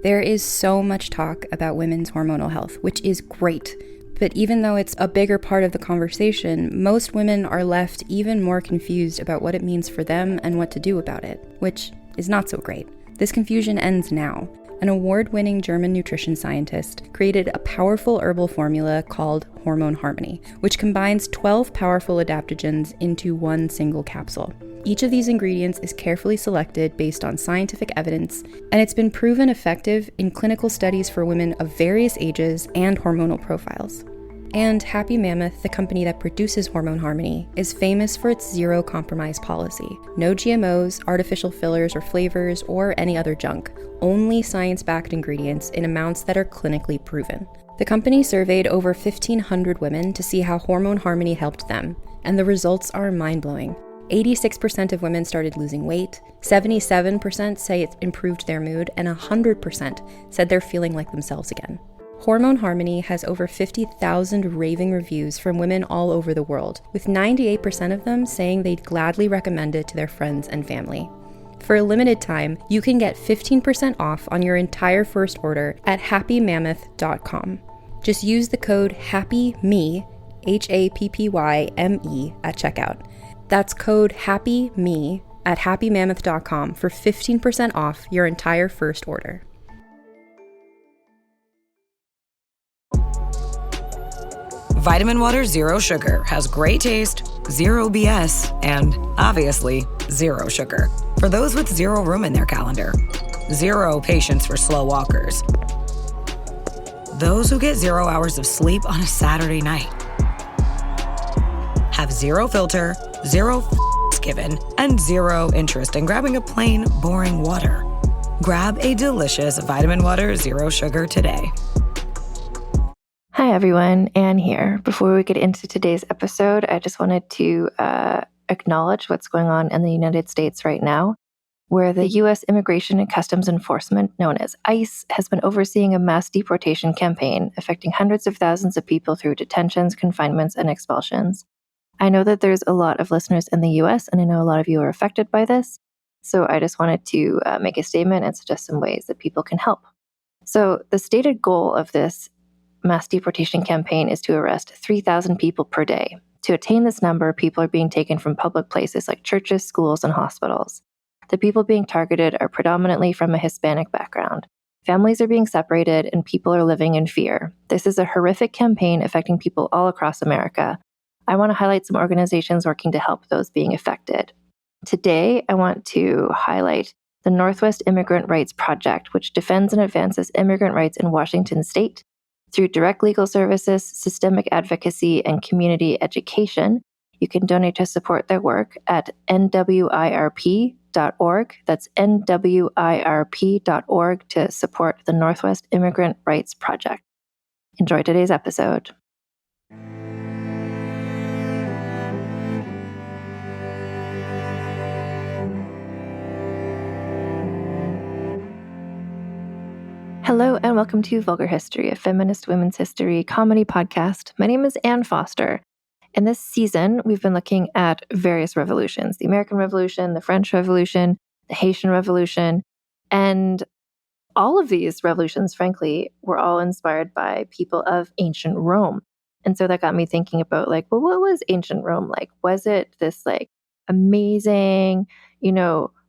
There is so much talk about women's hormonal health, which is great. But even though it's a bigger part of the conversation, most women are left even more confused about what it means for them and what to do about it, which is not so great. This confusion ends now. An award-winning German nutrition scientist created a powerful herbal formula called Hormone Harmony, which combines 12 powerful adaptogens into one single capsule. Each of these ingredients is carefully selected based on scientific evidence, and it's been proven effective in clinical studies for women of various ages and hormonal profiles. And Happy Mammoth, the company that produces Hormone Harmony, is famous for its zero compromise policy. No GMOs, artificial fillers or flavors, or any other junk. Only science-backed ingredients in amounts that are clinically proven. The company surveyed over 1,500 women to see how Hormone Harmony helped them, and the results are mind-blowing. 86% of women started losing weight, 77% say it improved their mood, and 100% said they're feeling like themselves again. Hormone Harmony has over 50,000 raving reviews from women all over the world, with 98% of them saying they'd gladly recommend it to their friends and family. For a limited time, you can get 15% off on your entire first order at happymammoth.com. Just use the code HAPPYME, HAPPYME, at checkout. That's code HAPPYME at happymammoth.com for 15% off your entire first order. Vitamin Water Zero Sugar has great taste, zero BS, and obviously zero sugar. For those with zero room in their calendar, zero patience for slow walkers, those who get 0 hours of sleep on a Saturday night, have zero filter, zero given, and zero interest in grabbing a plain, boring water. Grab a delicious Vitamin Water Zero Sugar today. Hi everyone, Anne here. Before we get into today's episode, I just wanted to acknowledge what's going on in the United States right now, where the U.S. Immigration and Customs Enforcement, known as ICE, has been overseeing a mass deportation campaign affecting hundreds of thousands of people through detentions, confinements, and expulsions. I know that there's a lot of listeners in the U.S., and I know a lot of you are affected by this, so I just wanted to make a statement and suggest some ways that people can help. So the stated goal of this mass deportation campaign is to arrest 3,000 people per day. To attain this number, people are being taken from public places like churches, schools, and hospitals. The people being targeted are predominantly from a Hispanic background. Families are being separated, and people are living in fear. This is a horrific campaign affecting people all across America. I want to highlight some organizations working to help those being affected. Today, I want to highlight the Northwest Immigrant Rights Project, which defends and advances immigrant rights in Washington state. Through direct legal services, systemic advocacy, and community education, you can donate to support their work at nwirp.org. That's nwirp.org to support the Northwest Immigrant Rights Project. Enjoy today's episode. Hello and welcome to Vulgar History, a feminist women's history comedy podcast. My name is Anne Foster. In this season, we've been looking at various revolutions: the American Revolution, the French Revolution, the Haitian Revolution, and all of these revolutions, frankly, were all inspired by people of ancient Rome. And so that got me thinking about what was ancient Rome like? Was it this amazing,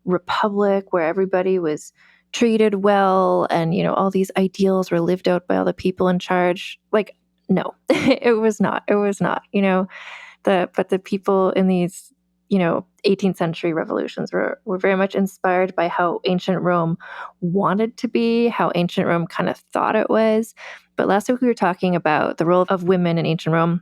republic where everybody was treated well and, all these ideals were lived out by all the people in charge? No, it was not. It was not, but the people in these, 18th century revolutions were very much inspired by how ancient Rome wanted to be, how ancient Rome kind of thought it was. But last week we were talking about the role of women in ancient Rome,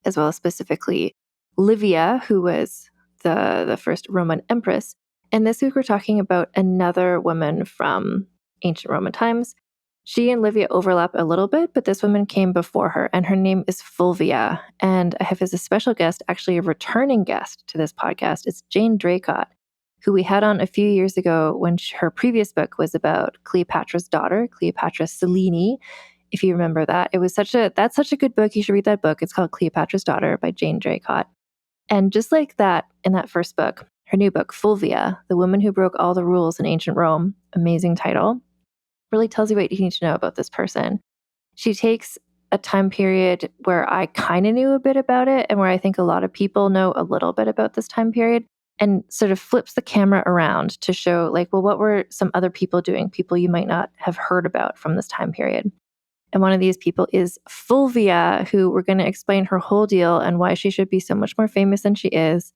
as well as specifically Livia, who was the first Roman empress. And this week we're talking about another woman from ancient Roman times. She and Livia overlap a little bit, but this woman came before her, and her name is Fulvia. And I have as a special guest, actually a returning guest to this podcast, it's Jane Draycott, who we had on a few years ago when her previous book was about Cleopatra's daughter, Cleopatra Selene. If you remember that, that's such a good book. You should read that book. It's called Cleopatra's Daughter by Jane Draycott. And just like that, in that first book, her new book, Fulvia, The Woman Who Broke All the Rules in Ancient Rome, amazing title. really tells you what you need to know about this person. She takes a time period where I kind of knew a bit about it and where I think a lot of people know a little bit about this time period, and sort of flips the camera around to show, like, well, what were some other people doing, people you might not have heard about from this time period. And one of these people is Fulvia, who we're going to explain her whole deal and why she should be so much more famous than she is,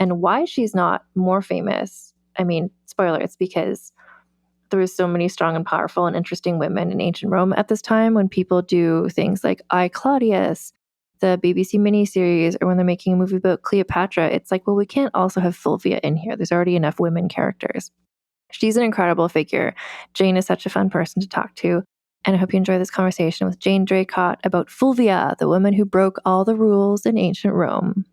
and why she's not more famous. I mean, spoiler, it's because there was so many strong and powerful and interesting women in ancient Rome at this time. When people do things like I, Claudius, the BBC miniseries, or when they're making a movie about Cleopatra, it's like, well, we can't also have Fulvia in here. There's already enough women characters. She's an incredible figure. Jane is such a fun person to talk to. And I hope you enjoy this conversation with Jane Draycott about Fulvia, the woman who broke all the rules in ancient Rome.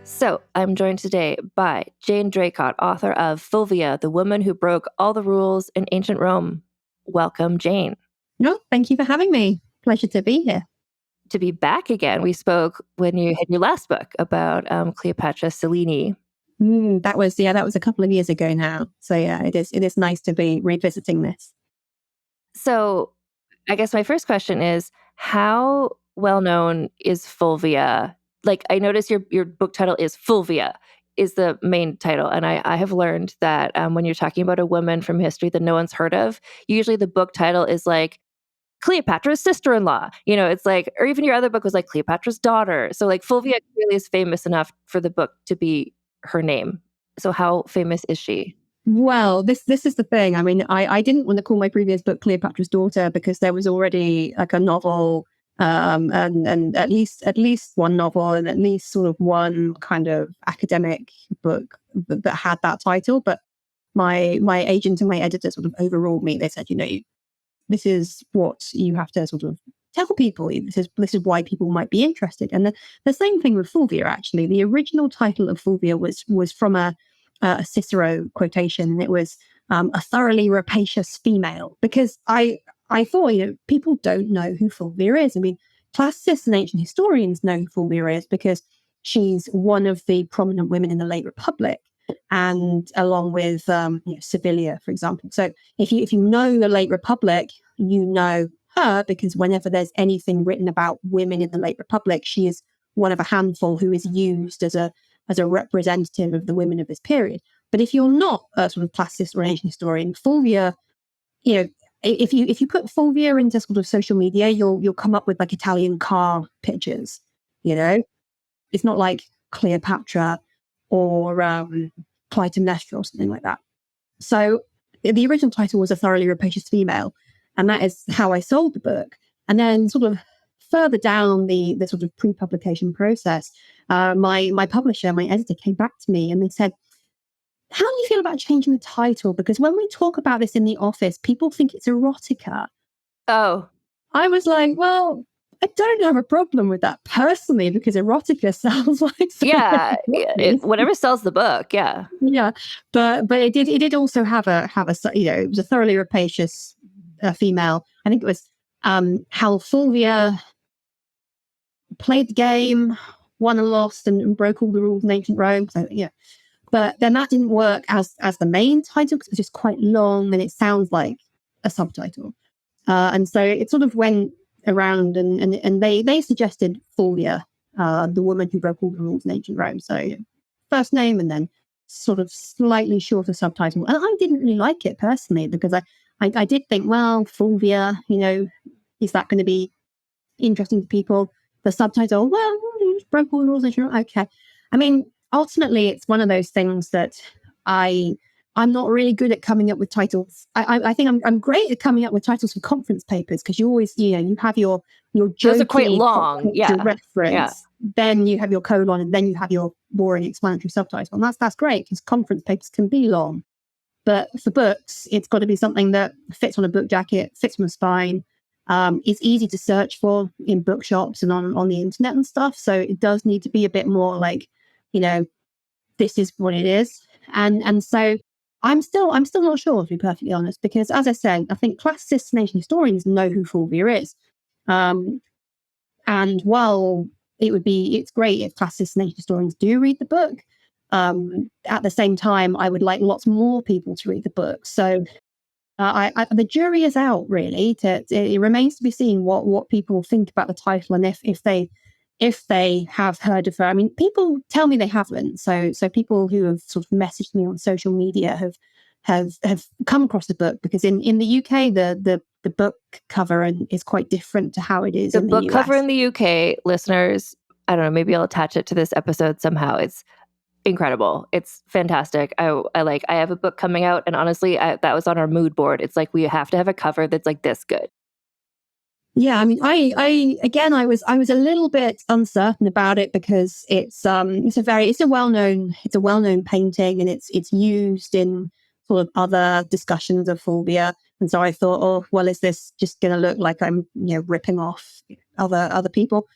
So I'm joined today by Jane Draycott, author of Fulvia, the woman who broke all the rules in ancient Rome. Welcome, Jane. No, thank you for having me. Pleasure to be here. To be back again. We spoke when you had your last book about Cleopatra Selene. That was a couple of years ago now. So yeah, it is nice to be revisiting this. So I guess my first question is, how well known is Fulvia? Like, I noticed your book title is Fulvia, is the main title. And I have learned that when you're talking about a woman from history that no one's heard of, usually the book title is like Cleopatra's sister-in-law. You know, it's like, or even your other book was like Cleopatra's daughter. So like Fulvia really is famous enough for the book to be her name. So how famous is she? Well, this is the thing. I mean, I didn't want to call my previous book Cleopatra's Daughter because there was already like a novel, and at least one novel and at least sort of one kind of academic book that had that title. But my agent and my editor sort of overruled me. They said, this is what you have to sort of tell people. This is why people might be interested. And the same thing with Fulvia, actually. The original title of Fulvia was from a Cicero quotation, and it was a thoroughly rapacious female, because I thought, people don't know who Fulvia is. I mean, classicists and ancient historians know who Fulvia is because she's one of the prominent women in the late Republic, and along with Servilia, for example. So if you know the late Republic, you know her because whenever there's anything written about women in the late Republic, she is one of a handful who is used as a representative of the women of this period. But if you're not a sort of classicist or ancient historian, Fulvia, if you put Fulvia into sort of social media, you'll come up with like Italian car pictures. It's not like Cleopatra or Clytemnestra or something like that. So the original title was A Thoroughly Rapacious Female, and that is how I sold the book. And then sort of further down the sort of pre-publication process, my publisher, my editor, came back to me and they said, how do you feel about changing the title? Because when we talk about this in the office, people think it's erotica. Oh. I was like, well, I don't have a problem with that personally, because erotica sounds like whatever sells the book, yeah. But it did also have a it was a thoroughly rapacious female. I think it was how Fulvia played the game, won and lost, and broke all the rules in ancient Rome. So yeah, but then that didn't work as the main title because it was just quite long and it sounds like a subtitle. And so it sort of went around and they suggested Fulvia, the woman who broke all the rules in ancient Rome. So first name and then sort of slightly shorter subtitle. And I didn't really like it personally because I did think, well, Fulvia, is that going to be interesting to people? The subtitle, well, broke all the rules in ancient Rome. Okay. I mean, ultimately, it's one of those things that I'm not really good at coming up with titles. I think I'm great at coming up with titles for conference papers because you always, you have your jokey, those are quite long, reference. Yeah. Then you have your colon, and then you have your boring explanatory subtitle, and that's great because conference papers can be long. But for books, it's got to be something that fits on a book jacket, fits on the spine. It's easy to search for in bookshops and on the internet and stuff. So it does need to be a bit more like, this is what it is, and so. I'm still not sure, to be perfectly honest, because as I said, I think classicists and ancient historians know who Fulvia is. And while it's great if classicists and ancient historians do read the book, At the same time, I would like lots more people to read the book. So the jury is out, really. It remains to be seen what people think about the title, and if they have heard of her. I mean, people tell me they haven't. So people who have sort of messaged me on social media have come across the book, because in the UK the book cover is quite different to how it is The in the book US. cover in the UK, listeners, I don't know, maybe I'll attach it to this episode somehow. It's incredible. It's fantastic. I have a book coming out, and honestly, that was on our mood board. It's like, we have to have a cover that's like this good. Yeah, I mean, I was a little bit uncertain about it, because it's a well-known painting, and it's used in sort of other discussions of Fulvia. And so I thought, oh, well, is this just going to look like I'm, ripping off other people?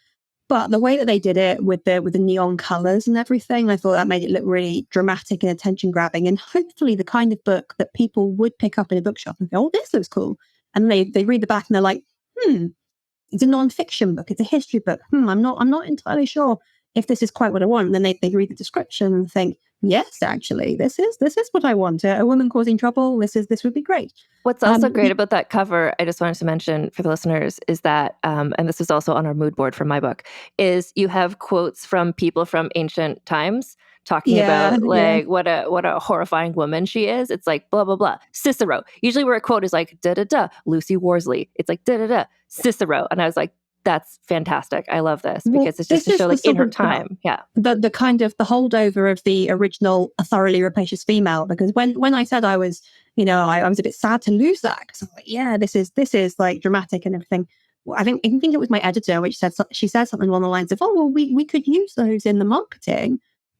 But the way that they did it with the neon colors and everything, I thought that made it look really dramatic and attention grabbing, and hopefully the kind of book that people would pick up in a bookshop and go, oh, this looks cool. And they read the back and they're like, it's a non-fiction book. It's a history book. I'm not entirely sure if this is quite what I want. And then they read the description and think, yes, actually, this is what I want. A woman causing trouble. This would be great. What's also great about that cover, I just wanted to mention for the listeners, is that, and this is also on our mood board for my book, is you have quotes from people from ancient times talking about what a horrifying woman she is. It's like blah blah blah. Cicero. Usually where a quote is like da da da. Lucy Worsley. It's like da da da. Cicero. And I was like, that's fantastic. I love this, because it's just to show like in her time. Yeah. The kind of the holdover of the original A Thoroughly Rapacious Female, because when I said I was, I was a bit sad to lose that, because I was like, yeah, this is like dramatic and everything. I think it was my editor, which she said something along the lines of, oh, well, we could use those in the marketing.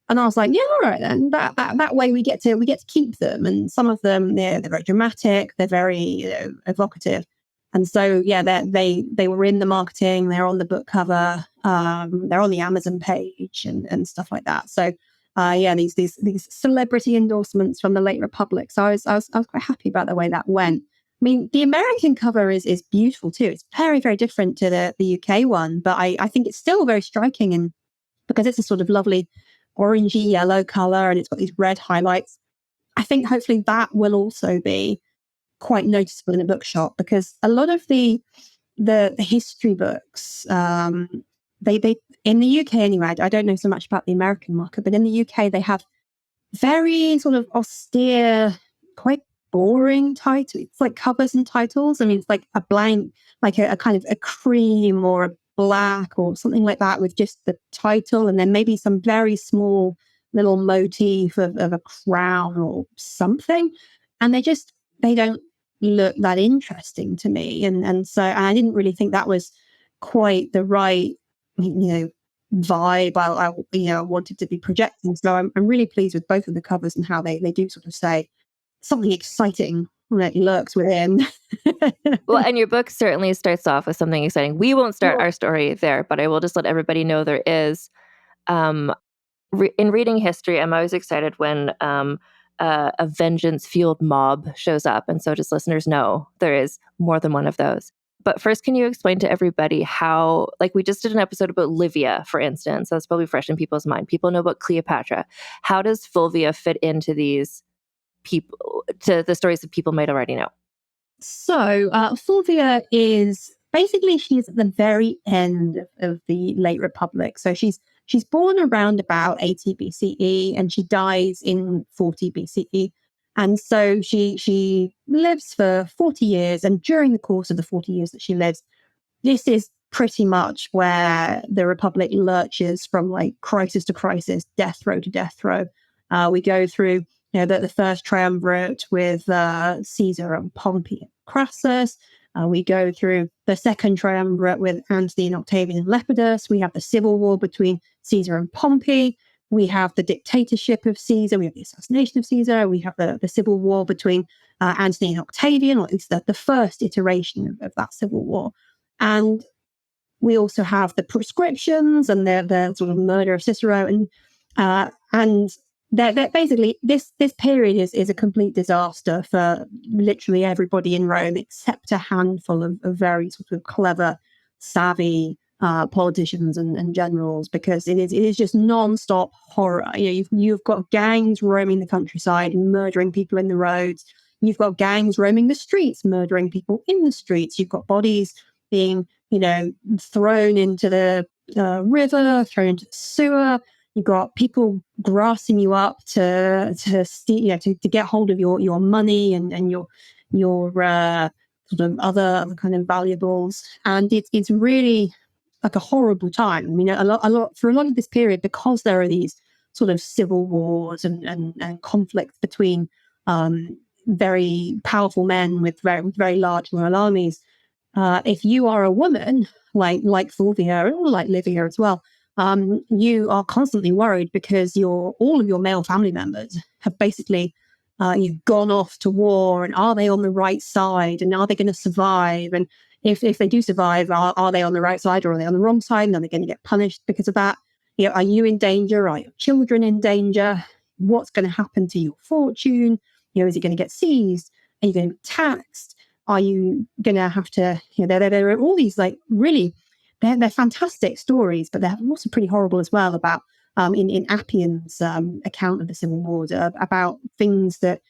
And I was like, yeah, all right then. That way we get to keep them. And some of them, they're very dramatic, they're very evocative. And so, yeah, they were in the marketing, they're on the book cover, they're on the Amazon page and stuff like that. So, these celebrity endorsements from the late Republic. So I was quite happy about the way that went. I mean, the American cover is beautiful too. It's very, very different to the UK one, but I think it's still very striking, and because it's a sort of lovely orangey yellow color and it's got these red highlights. I think hopefully that will also be quite noticeable in a bookshop, because a lot of the history books, they in the UK anyway, I don't know so much about the American market, but in the UK they have very sort of austere, quite boring titles. It's like covers and titles. I mean, it's like a blank, like a kind of a cream or a black or something like that, with just the title and then maybe some very small little motif of a crown or something. And they don't look that interesting to me. And so I didn't really think that was quite the right, vibe I wanted to be projecting. So I'm really pleased with both of the covers and how they do sort of say something exciting that lurks within. Well, and your book certainly starts off with something exciting. We won't start our story there, but I will just let everybody know there is. In reading history, I'm always excited when a vengeance-fueled mob shows up. And so just listeners know there is more than one of those. But first, can you explain to everybody how, like we just did an episode about Livia, for instance. That's probably fresh in people's mind. People know about Cleopatra. How does Fulvia fit into these people, to the stories that people might already know? So Fulvia is basically, she's at the very end of the late Republic. So she's born around about 80 BCE and she dies in 40 BCE. And so she lives for 40 years. And during the course of the 40 years that she lives, this is pretty much where the Republic lurches from like crisis to crisis, death row to death row. We go through the first triumvirate with Caesar and Pompey and Crassus. We go through the second triumvirate with Antony and Octavian and Lepidus. We have the civil war between Caesar and Pompey. We have the dictatorship of Caesar. We have the assassination of Caesar. We have the civil war between Antony and Octavian, or at least the first iteration of that civil war. And we also have the proscriptions and the sort of murder of Cicero. And they're basically, this period is a complete disaster for literally everybody in Rome, except a handful of very sort of clever, savvy politicians and generals, because it is just non-stop horror. You've got gangs roaming the countryside and murdering people in the roads. You've got gangs roaming the streets, murdering people in the streets. You've got bodies being, thrown into the river, thrown into the sewer. You've got people grassing you up to get hold of your money and your sort of other kind of valuables. And it's really like a horrible time. I mean, a lot for a lot of this period, because there are these sort of civil wars and conflicts between very powerful men with very large royal armies. If you are a woman like Fulvia or like Livia as well, you are constantly worried because all of your male family members have basically you've gone off to war, and are they on the right side, and are they going to survive? And if they do survive, are they on the right side or are they on the wrong side? And are they going to get punished because of that? Are you in danger? Are your children in danger? What's going to happen to your fortune? Is it going to get seized? Are you going to be taxed? Are you going to have to, there are all these really, they're fantastic stories, but they're also pretty horrible as well about, in Appian's account of the civil wars, about things that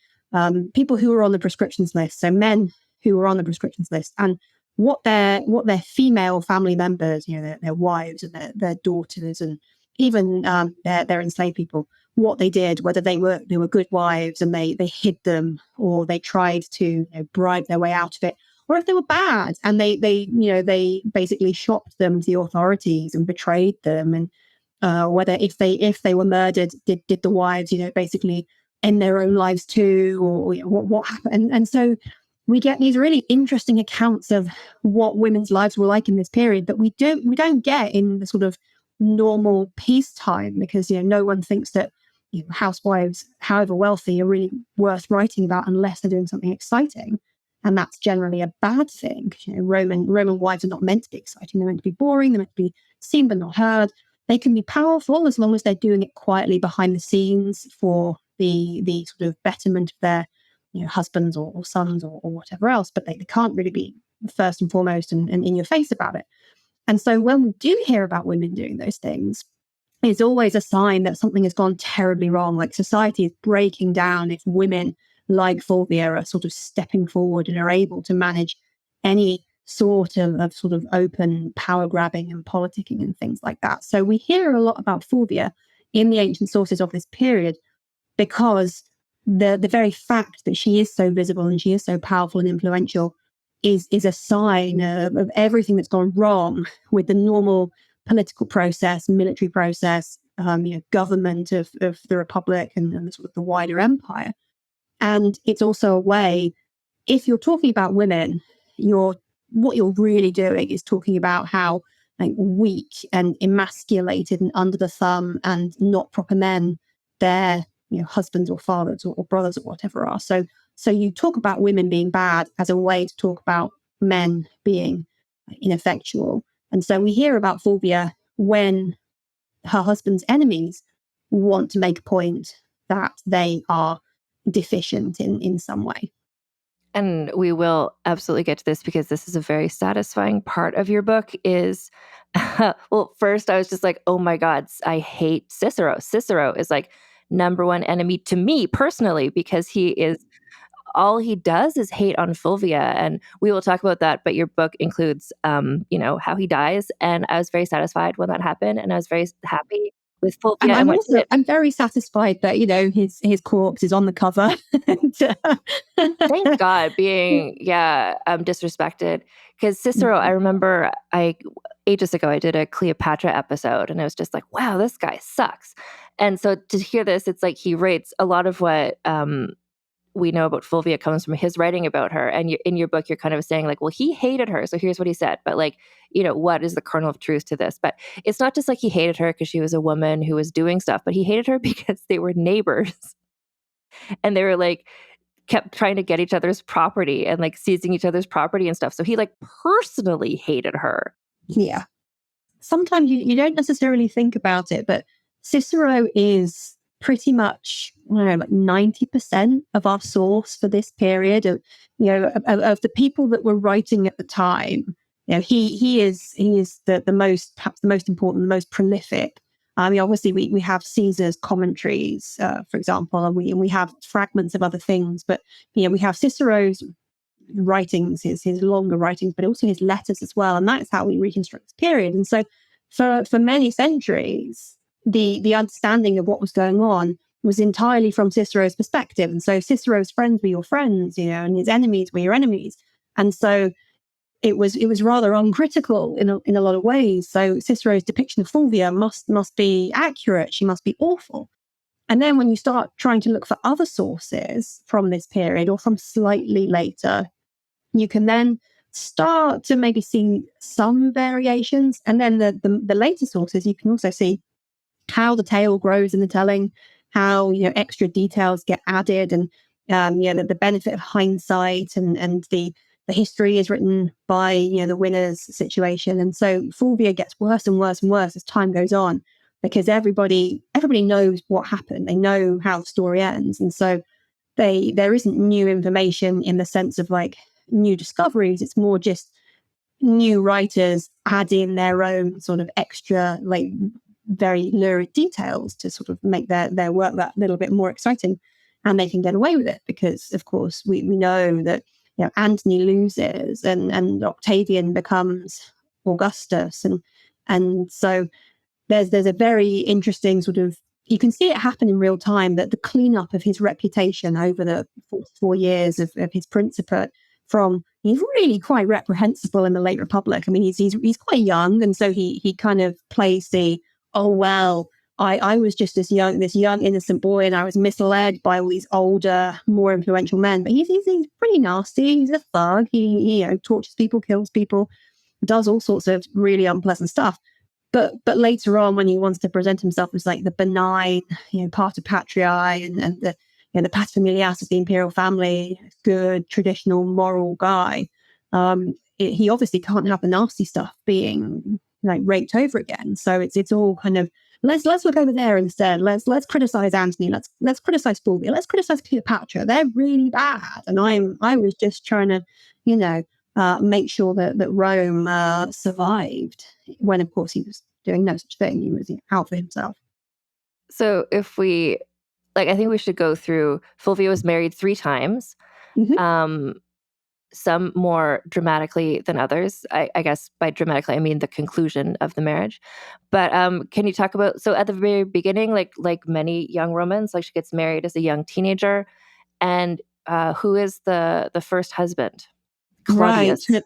people who were on the prescriptions list, so men who were on the prescriptions list, and what their female family members, their wives and their daughters, and even their enslaved people, what they did, whether they were good wives and they hid them, or they tried to bribe their way out of it, or if they were bad and they basically shopped them to the authorities and betrayed them, and whether if they were murdered, did the wives basically end their own lives too, or what happened? And so we get these really interesting accounts of what women's lives were like in this period that we don't get in the sort of normal peacetime, because no one thinks that housewives, however wealthy, are really worth writing about unless they're doing something exciting, and that's generally a bad thing. Roman wives are not meant to be exciting; they're meant to be boring. They're meant to be seen but not heard. They can be powerful as long as they're doing it quietly behind the scenes for the sort of betterment of their husbands or sons or whatever else, but they can't really be first and foremost and in your face about it. And so when we do hear about women doing those things, it's always a sign that something has gone terribly wrong. Like society is breaking down if women like Fulvia are sort of stepping forward and are able to manage any sort of sort of open power grabbing and politicking and things like that. So we hear a lot about Fulvia in the ancient sources of this period, because the very fact that she is so visible and she is so powerful and influential is a sign of everything that's gone wrong with the normal political process, military process, government of the Republic and sort of the wider empire. And it's also a way, if you're talking about women, what you're really doing is talking about how weak and emasculated and under the thumb and not proper men their husbands or fathers or brothers or whatever are. So you talk about women being bad as a way to talk about men being ineffectual. And so we hear about Fulvia when her husband's enemies want to make a point that they are deficient in some way. And we will absolutely get to this, because this is a very satisfying part of your book is, well, first I was just like, oh my God, I hate Cicero. Cicero is like number one enemy to me personally, because he is, all he does is hate on Fulvia. And we will talk about that. But your book includes, how he dies. And I was very satisfied when that happened. And I was very happy with Fulvia. And I'm very satisfied that, his corpse is on the cover. Thank God, being disrespected. Because Cicero, I remember ages ago I did a Cleopatra episode, and I was just like, wow, this guy sucks. And so to hear this, it's like he rates a lot of what we know about Fulvia comes from his writing about her. And in your book, you're kind of saying like, well, he hated her, so here's what he said. But what is the kernel of truth to this? But it's not just like he hated her because she was a woman who was doing stuff, but he hated her because they were neighbors. And they were kept trying to get each other's property and seizing each other's property and stuff. So he personally hated her. Yeah. Sometimes you don't necessarily think about it, but Cicero is pretty much 90% of our source for this period of the people that were writing at the time. he is the most, perhaps the most important, the most prolific. I mean, obviously we have Caesar's commentaries, for example, and we have fragments of other things, but we have Cicero's writings, his longer writings, but also his letters as well, and that's how we reconstruct this period. And so, for many centuries, the understanding of what was going on was entirely from Cicero's perspective. And so Cicero's friends were your friends, and his enemies were your enemies. And so it was rather uncritical in a lot of ways. So Cicero's depiction of Fulvia must be accurate. She must be awful. And then when you start trying to look for other sources from this period or from slightly later, you can then start to maybe see some variations. And then the later sources, you can also see how the tale grows in the telling, how extra details get added, and the benefit of hindsight, and the history is written by the winner's situation. And so Fulvia gets worse and worse and worse as time goes on, because everybody knows what happened. They know how the story ends, and so there isn't new information in the sense of like new discoveries. It's more just new writers add in their own sort of extra, like, very lurid details to sort of make their work that little bit more exciting. And they can get away with it because, of course, we know that Antony loses and Octavian becomes Augustus, and so there's a very interesting sort of, you can see it happen in real time, that the cleanup of his reputation over the 44 years of his principate, from he's really quite reprehensible in the late Republic. I mean, he's quite young, and so he kind of plays the, oh well, I was just this young innocent boy, and I was misled by all these older, more influential men. But he's pretty nasty. He's a thug. He tortures people, kills people, does all sorts of really unpleasant stuff. But later on, when he wants to present himself as like the benign, pater patriae, and the the paterfamilias of the imperial family, good traditional moral guy, he obviously can't have the nasty stuff being like raked over again. So it's all kind of, let's look over there instead. Let's criticize Antony. Let's criticize Fulvia. Let's criticize Cleopatra. They're really bad. And I was just trying to, make sure that Rome survived, when of course he was doing no such thing. He was out for himself. So if we, I think we should go through, Fulvia was married 3 times. Mm-hmm. Some more dramatically than others. I guess by dramatically, I mean the conclusion of the marriage. But can you talk about, so at the very beginning, like many young Romans, like she gets married as a young teenager, and who is the first husband? Claudius. Right.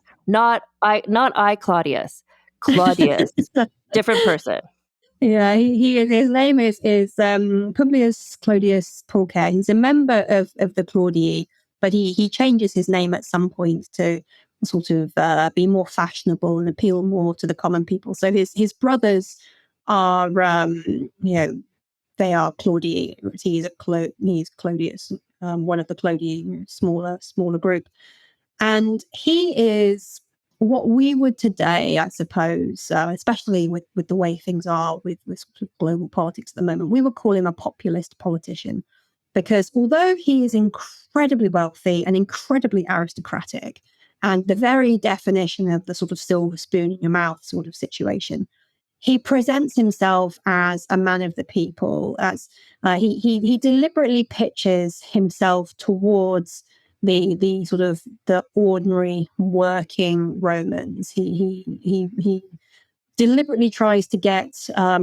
Not Claudius. Claudius. Different person. Yeah, his name is Publius Clodius Pulcher. He's a member of the Claudii, but he changes his name at some point to sort of be more fashionable and appeal more to the common people. So his brothers are they are Claudii. He's Clodius, one of the Claudii, smaller group, and he is what we would today, I suppose, especially with the way things are with sort of global politics at the moment, we would call him a populist politician. Because although he is incredibly wealthy and incredibly aristocratic, and the very definition of the sort of silver spoon in your mouth sort of situation, he presents himself as a man of the people. As he deliberately pitches himself towards the sort of the ordinary working Romans. He deliberately tries to get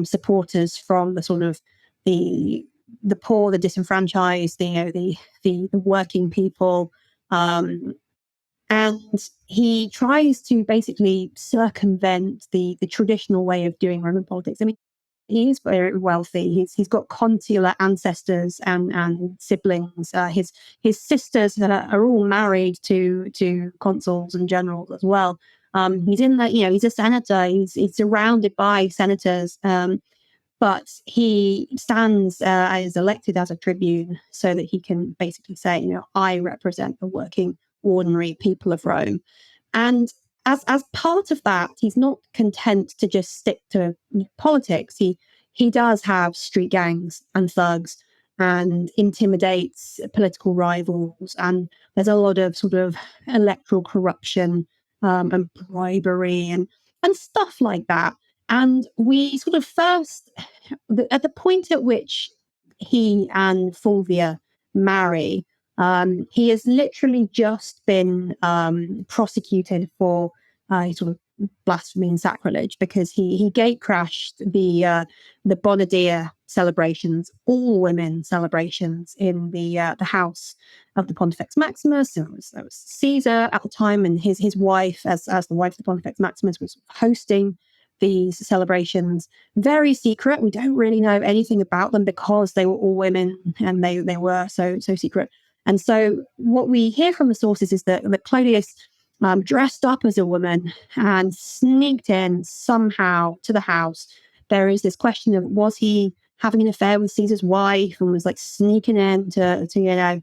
supporters from the sort of the poor, the disenfranchised, the working people, and he tries to basically circumvent the traditional way of doing Roman politics. I mean, he's very wealthy. He's got consular ancestors and siblings. His sisters are all married to consuls and generals as well. He's in that, he's a senator. He's surrounded by senators. But he stands as elected as a tribune so that he can basically say, I represent the working, ordinary people of Rome. And as part of that, he's not content to just stick to politics. He does have street gangs and thugs and intimidates political rivals. And there's a lot of sort of electoral corruption and bribery and stuff like that. And we sort of first, at the point at which he and Fulvia marry, he has literally just been prosecuted for sort of blasphemy and sacrilege because he gate crashed the Bonadier celebrations, all women celebrations in the house of the Pontifex Maximus. It was Caesar at the time, and his wife, as the wife of the Pontifex Maximus, was hosting these celebrations. Very secret. We don't really know anything about them because they were all women and they were so secret. And so what we hear from the sources is that Clodius dressed up as a woman and sneaked in somehow to the house. There is this question of, was he having an affair with Caesar's wife and was like sneaking in to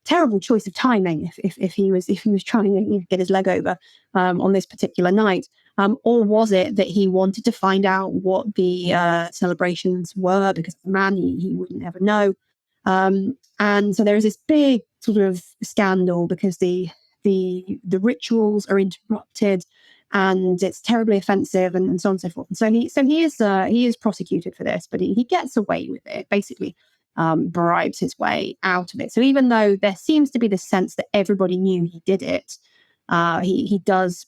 terrible choice of timing if he was trying to get his leg over on this particular night. Or was it that he wanted to find out what the celebrations were because the man he wouldn't ever know. And so there is this big sort of scandal because the rituals are interrupted and it's terribly offensive and so on and so forth. And so he is prosecuted for this, but he gets away with it, basically bribes his way out of it. So even though there seems to be the sense that everybody knew he did it, he does,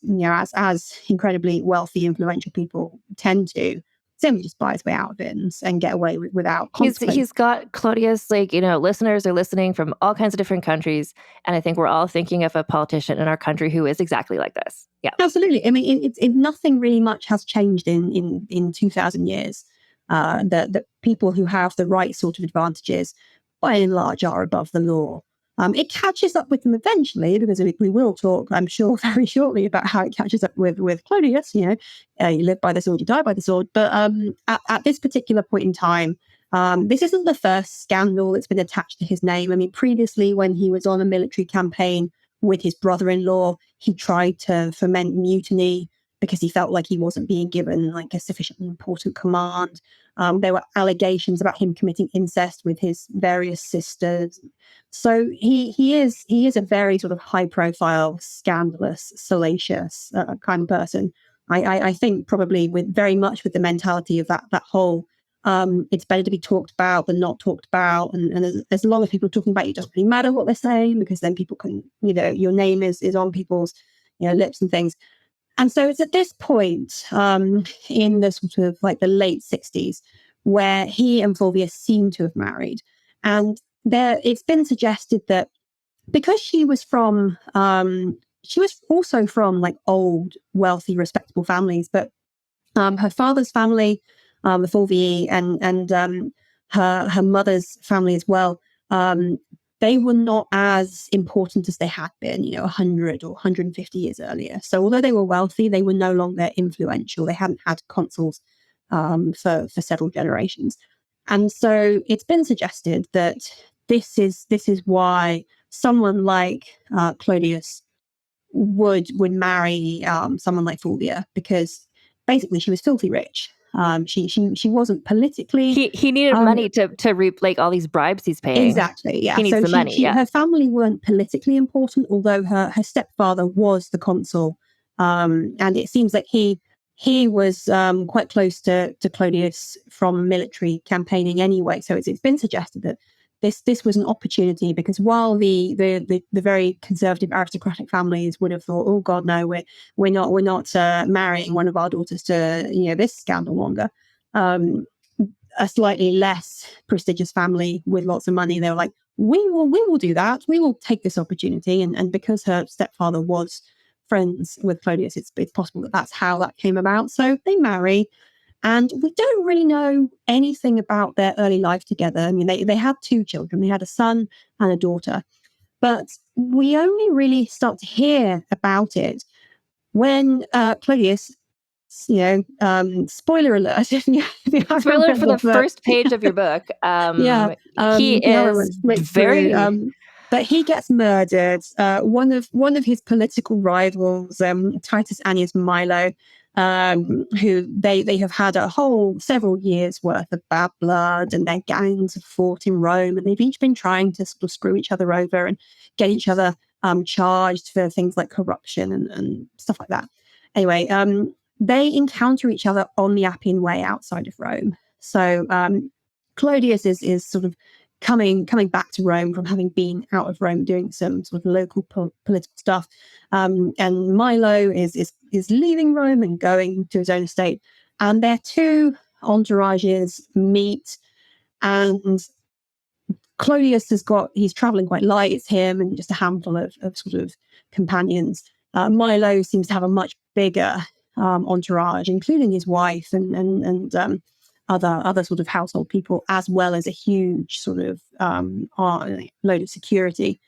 as incredibly wealthy, influential people tend to, simply just buy his way out of it and get away without consequence. He's got Clodius, listeners are listening from all kinds of different countries. And I think we're all thinking of a politician in our country who is exactly like this. Yeah, absolutely. I mean, nothing really much has changed in 2,000 years. That people who have the right sort of advantages, by and large, are above the law. It catches up with them eventually, because we will talk, I'm sure, very shortly about how it catches up with Clodius. You live by the sword, you die by the sword. But at this particular point in time, this isn't the first scandal that's been attached to his name. I mean, previously, when he was on a military campaign with his brother-in-law, he tried to foment mutiny because he felt like he wasn't being given like a sufficiently important command. There were allegations about him committing incest with his various sisters. So he is a very sort of high-profile, scandalous, salacious kind of person. I think probably very much with the mentality of that whole it's better to be talked about than not talked about, and as long as people are talking about you, it doesn't really matter what they're saying, because then people can, your name is on people's lips and things. And so it's at this point in the sort of like the late 60s where he and Fulvia seem to have married. And it's been suggested that because she was also from like old, wealthy, respectable families, but her father's family, the Fulvii, and her mother's family as well, they were not as important as they had been, 100 or 150 years earlier. So although they were wealthy, they were no longer influential. They hadn't had consuls for several generations. And so it's been suggested that this is why someone like Clodius would marry someone like Fulvia, because basically she was filthy rich. She wasn't politically. He needed money to reap like all these bribes he's paying. Exactly, yeah. He needs the money. Her family weren't politically important, although her stepfather was the consul, and it seems like he was quite close to Clodius from military campaigning anyway. So it's been suggested that this was an opportunity, because while the very conservative aristocratic families would have thought, oh God, no, we're not marrying one of our daughters to this scandal monger, a slightly less prestigious family with lots of money, they were like, we will do that. We will take this opportunity. And because her stepfather was friends with Clodius, it's possible that that's how that came about. So they marry. And we don't really know anything about their early life together. I mean, they had 2 children. They had a son and a daughter. But we only really start to hear about it when Clodius, spoiler alert. Spoiler for the first page of your book. He is very... but he gets murdered. One of his political rivals, Titus Annius Milo, who they have had several years worth of bad blood, and their gangs have fought in Rome, and they've each been trying to sort of screw each other over and get each other charged for things like corruption and stuff like that. Anyway, they encounter each other on the Appian Way outside of Rome. So Clodius is sort of coming back to Rome from having been out of Rome doing some sort of local political stuff, and Milo is leaving Rome and going to his own estate, and their two entourages meet, and Clodius he's traveling quite light. It's him and just a handful of sort of companions. Milo seems to have a much bigger entourage, including his wife and other sort of household people, as well as a huge sort of load of security.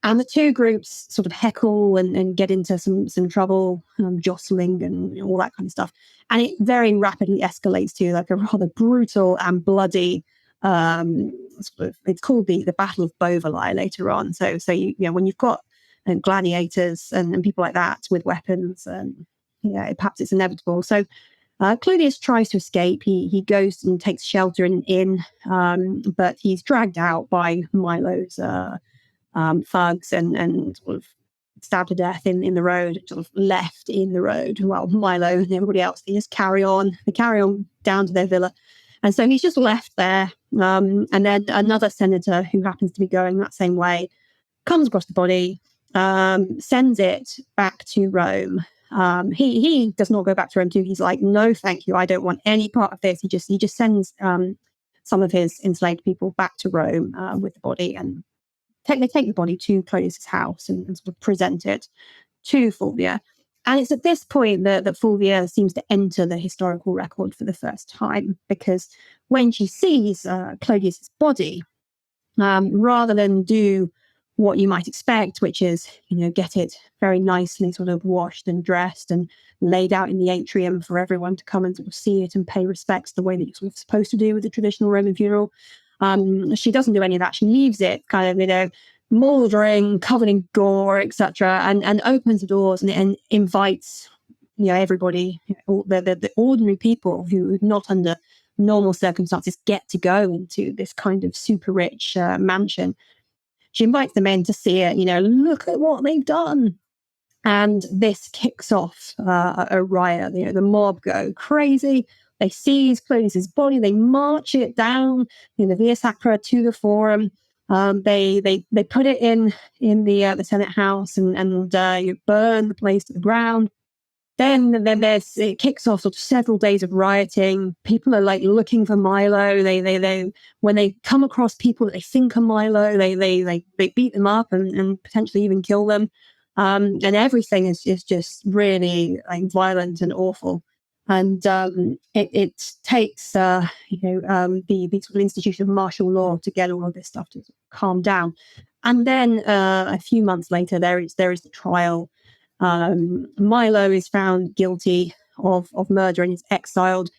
And the two groups sort of heckle and get into some trouble, jostling and all that kind of stuff. And it very rapidly escalates to like a rather brutal and bloody sort of, it's called the Battle of Bovillae later on. So you know, when you've got gladiators and people like that with weapons, perhaps it's inevitable. So Clodius tries to escape. He goes and takes shelter in an inn, but he's dragged out by Milo's thugs and sort of stabbed to death in the road, sort of left in the road. Well, Milo and everybody else, they just carry on. They carry on down to their villa. And so he's just left there. And then another senator who happens to be going that same way comes across the body, sends it back to Rome. He does not go back to Rome too. He's like, no, thank you. I don't want any part of this. He just sends some of his enslaved people back to Rome with the body, and they take the body to Clodius's house and sort of present it to Fulvia. And it's at this point that Fulvia seems to enter the historical record for the first time, because when she sees Clodius's body, rather than do what you might expect, which is, get it very nicely sort of washed and dressed and laid out in the atrium for everyone to come and sort of see it and pay respects the way that you're sort of supposed to do with a traditional Roman funeral. She doesn't do any of that. She leaves it kind of, mouldering, covered in gore, etc., and opens the doors and invites, everybody, the ordinary people who not under normal circumstances get to go into this kind of super rich mansion. She invites them in to see it, look at what they've done. And this kicks off a riot. The mob go crazy. They seize Clodius's body. They march it down the Via Sacra to the Forum. They put it in the Senate House and you burn the place to the ground. Then it kicks off sort of several days of rioting. People are like looking for Milo. They when they come across people that they think are Milo, they beat them up and potentially even kill them. And everything is just really like violent and awful. And it takes the sort of institution of martial law to get all of this stuff to calm down. And then a few months later, there is the trial. Milo is found guilty of murder and is exiled.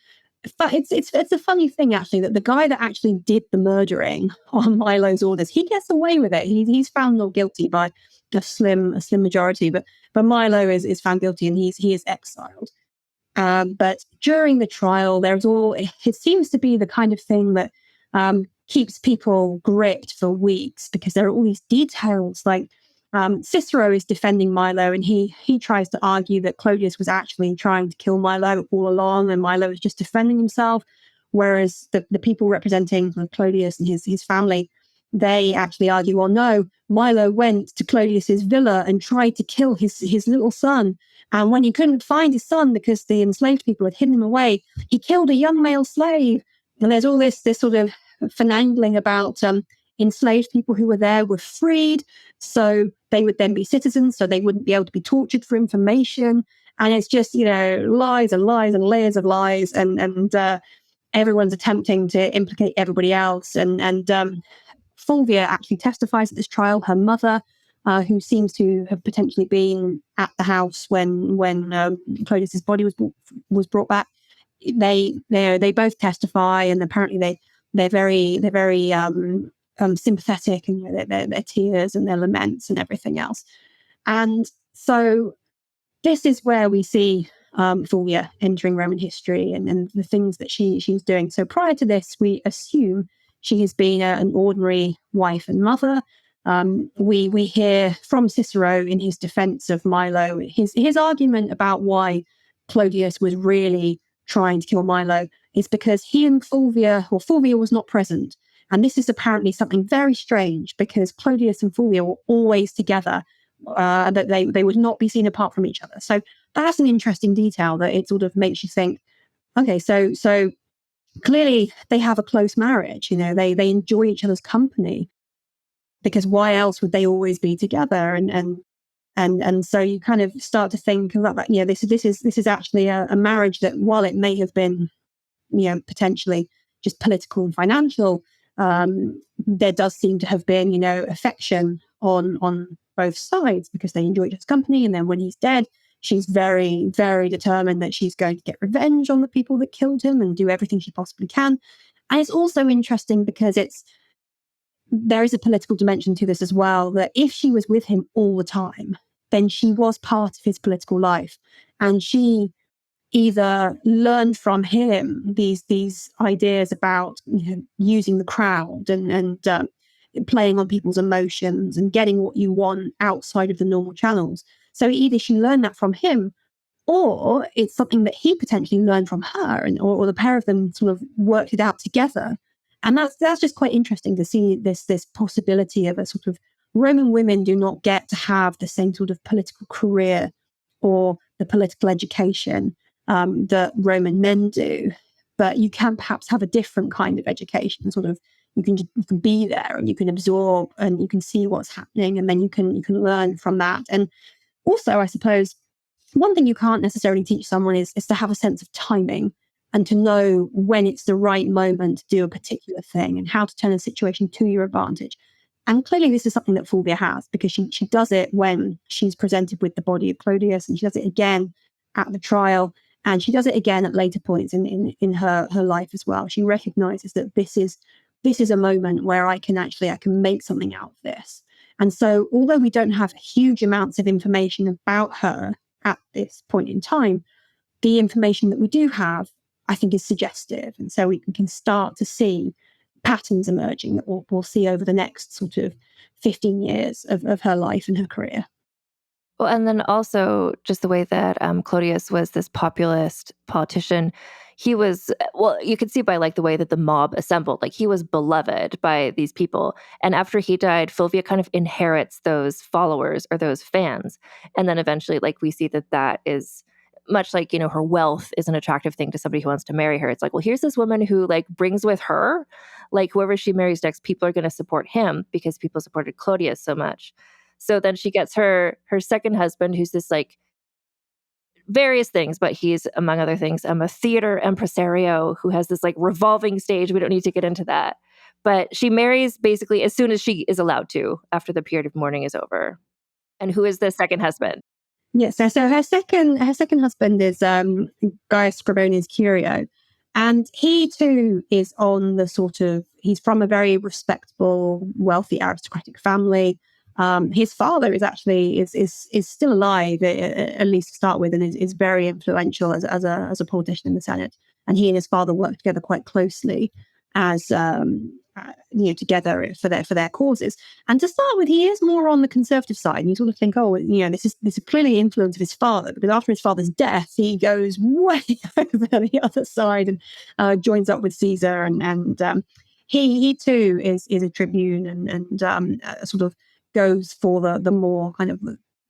But it's a funny thing, actually, that the guy that actually did the murdering on Milo's orders, he gets away with it. He's found not guilty by a slim majority, but Milo is found guilty and he is exiled. But during the trial, it seems to be the kind of thing that keeps people gripped for weeks, because there are all these details. Like Cicero is defending Milo, and he tries to argue that Clodius was actually trying to kill Milo all along, and Milo was just defending himself. Whereas the people representing Clodius and his family, they actually argue, well, no, Milo went to Clodius's villa and tried to kill his little son. And when he couldn't find his son because the enslaved people had hidden him away, he killed a young male slave. And there's all this sort of finagling about enslaved people who were there were freed, so they would then be citizens, so they wouldn't be able to be tortured for information. And it's just, lies and lies and layers of lies, and everyone's attempting to implicate everybody else. And Fulvia actually testifies at this trial. Her mother, who seems to have potentially been at the house when Clodius's body was brought back, they both testify, and apparently they're very sympathetic in their tears and their laments and everything else. And so this is where we see Fulvia entering Roman history and the things that she's doing. So prior to this, we assume she has been an ordinary wife and mother. We hear from Cicero in his defense of Milo, his argument about why Clodius was really trying to kill Milo is because he and Fulvia was not present. And this is apparently something very strange because Clodius and Fulvia were always together, that they would not be seen apart from each other. So that's an interesting detail that it sort of makes you think, okay, so clearly they have a close marriage. They enjoy each other's company, because why else would they always be together? And so you kind of start to think about that. This is actually a marriage that, while it may have been, potentially just political and financial, there does seem to have been, affection on both sides, because they enjoy each other's company. And then when he's dead, she's very, very determined that she's going to get revenge on the people that killed him and do everything she possibly can. And it's also interesting because there is a political dimension to this as well, that if she was with him all the time, then she was part of his political life. And she either learned from him these ideas about using the crowd and playing on people's emotions and getting what you want outside of the normal channels. So either she learned that from him, or it's something that he potentially learned from her, or the pair of them sort of worked it out together. And that's just quite interesting to see this possibility of a sort of Roman women do not get to have the same sort of political career or the political education that Roman men do, but you can perhaps have a different kind of education. Sort of, you can be there and you can absorb and you can see what's happening, and then you can learn from that. And also, I suppose, one thing you can't necessarily teach someone is to have a sense of timing and to know when it's the right moment to do a particular thing and how to turn a situation to your advantage. And clearly this is something that Fulvia has, because she does it when she's presented with the body of Clodius, and she does it again at the trial, and she does it again at later points in her life as well. She recognizes that this is a moment where I can make something out of this. And so, although we don't have huge amounts of information about her at this point in time, the information that we do have, I think, is suggestive. And so we can start to see patterns emerging that we'll see over the next sort of 15 years of her life and her career. Well, and then also just the way that Clodius was this populist politician. He was, well, you could see by like the way that the mob assembled, like he was beloved by these people. And after he died, Fulvia kind of inherits those followers or those fans. And then eventually, like, we see that is much like, her wealth is an attractive thing to somebody who wants to marry her. It's like, well, here's this woman who like brings with her, like whoever she marries next, people are going to support him because people supported Clodius so much. So then she gets her second husband, who's this like various things, but he's, among other things, a theater impresario who has this like revolving stage. We don't need to get into that. But she marries basically as soon as she is allowed to, after the period of mourning is over. And who is the second husband? Yes, so her second husband is Gaius Scribonius Curio, and he too is on the sort of, he's from a very respectable, wealthy aristocratic family. His father is actually is still alive, at least to start with, and is very influential as a politician in the Senate. And he and his father work together quite closely as together for their causes. And to start with, he is more on the conservative side. And you sort of think, this is clearly influence of his father, because after his father's death, he goes way over the other side and joins up with Caesar, and he too is a tribune and sort of goes for the more kind of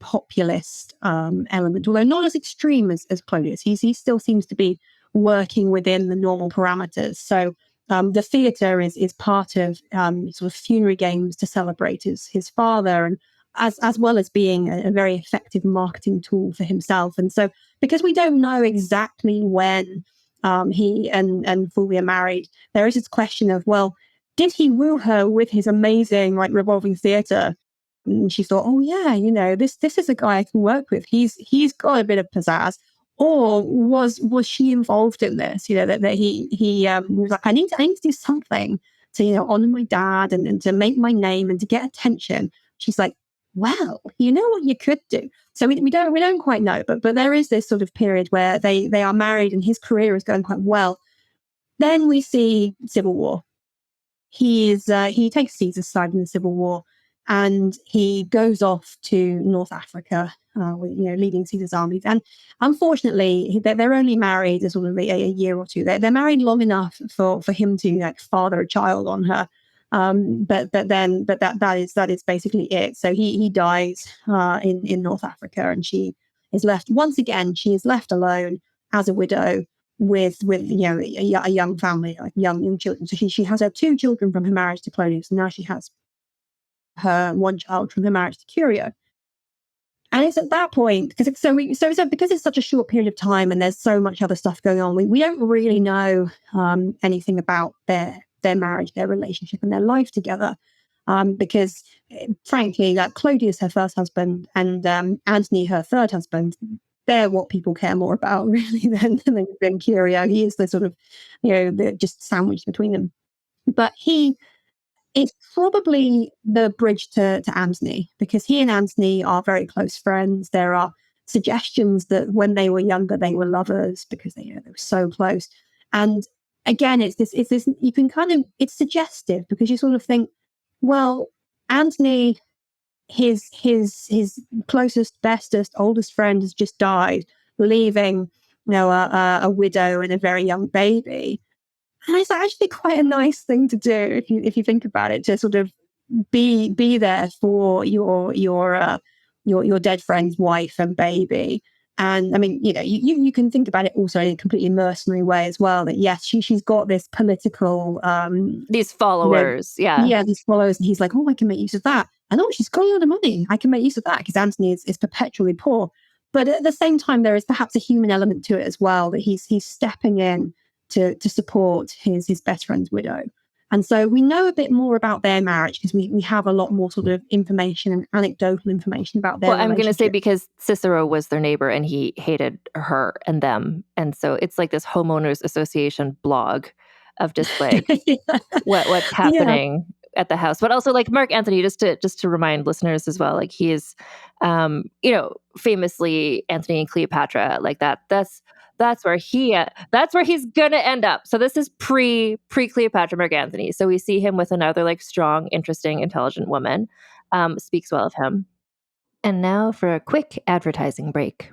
populist element, although not as extreme as Clodius. He still seems to be working within the normal parameters. So the theatre is part of sort of funerary games to celebrate his father, and as well as being a very effective marketing tool for himself. And so, because we don't know exactly when he and Fulvia married, there is this question of, well, did he woo her with his amazing like revolving theatre? And she thought, oh yeah, this is a guy I can work with. He's got a bit of pizzazz. Or was she involved in this? That he was like, I need to do something to honor my dad and to make my name and to get attention. She's like, well, you know what you could do. So we don't quite know, but there is this sort of period where they are married and his career is going quite well. Then we see civil war. He takes Caesar's side in the civil war. and he goes off to North Africa, leading Caesar's armies. And unfortunately, they're only married a sort of a year or two. They're married long enough for him to father a child on her. But that is basically it. So he dies in North Africa, and she is left once again. She is left alone as a widow with a young family, like young children. So she has her 2 children from her marriage to Clodius, and now she has her 1 child from her marriage to Curio. And it's at that point, because because it's such a short period of time and there's so much other stuff going on, we don't really know anything about their marriage, their relationship, and their life together. Because frankly, like Clodius, her first husband, and Antony, her third husband, they're what people care more about really than Curio. He is the sort of, the just sandwiched between them. But it's probably the bridge to Antony, because he and Antony are very close friends. There are suggestions that when they were younger, they were lovers because they were so close. And again, it's this, you can it's suggestive, because you sort of think, well, Antony, his closest, bestest, oldest friend has just died, leaving, a widow and a very young baby. And it's actually quite a nice thing to do if you think about it, to sort of be there for your dead friend's wife and baby. And I mean, you can think about it also in a completely mercenary way as well. That yes, she's got this political these followers, these followers, and he's like, oh, I can make use of that. And oh, she's got a lot of money, I can make use of that, because Antony is perpetually poor. But at the same time, there is perhaps a human element to it as well, that he's stepping in to support his best friend's widow. And so we know a bit more about their marriage, because we have a lot more sort of information and anecdotal information about their relationship. I'm going to say, because Cicero was their neighbor and he hated her and them. And so it's like this homeowners association blog of just like what's happening at the house. But also like Marc Anthony, just to remind listeners as well, like he is, famously Antony and Cleopatra, like that's where he's gonna end up. So this is pre-Cleopatra Marc Anthony. So we see him with another like strong, interesting, intelligent woman. Speaks well of him. And now for a quick advertising break.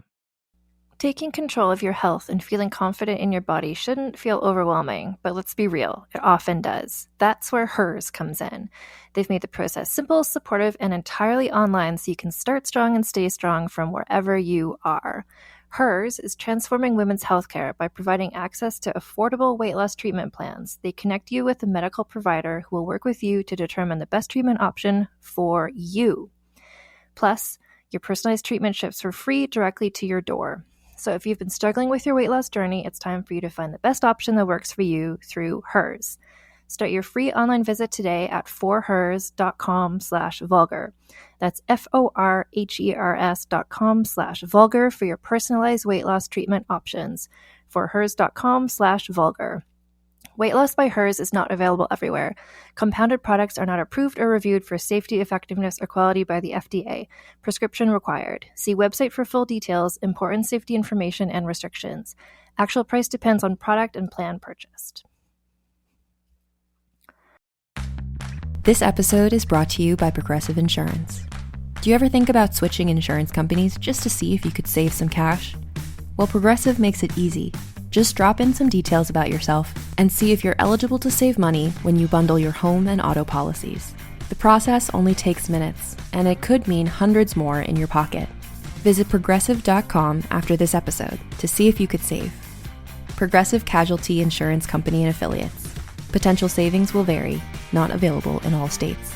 Taking control of your health and feeling confident in your body shouldn't feel overwhelming, but let's be real, it often does. That's where Hers comes in. They've made the process simple, supportive, and entirely online, so you can start strong and stay strong from wherever you are. Hers is transforming women's healthcare by providing access to affordable weight loss treatment plans. They connect you with a medical provider who will work with you to determine the best treatment option for you. Plus, your personalized treatment ships for free directly to your door. So if you've been struggling with your weight loss journey, it's time for you to find the best option that works for you through Hers. Start your free online visit today at forhers.com/vulgar. That's forhers.com/vulgar for your personalized weight loss treatment options. forhers.com/vulgar. Weight loss by Hers is not available everywhere. Compounded products are not approved or reviewed for safety, effectiveness, or quality by the FDA. Prescription required. See website for full details, important safety information, and restrictions. Actual price depends on product and plan purchased. This episode is brought to you by Progressive Insurance. Do you ever think about switching insurance companies just to see if you could save some cash? Well, Progressive makes it easy. Just drop in some details about yourself and see if you're eligible to save money when you bundle your home and auto policies. The process only takes minutes, and it could mean hundreds more in your pocket. Visit Progressive.com after this episode to see if you could save. Progressive Casualty Insurance Company and Affiliates. Potential savings will vary. Not available in all states.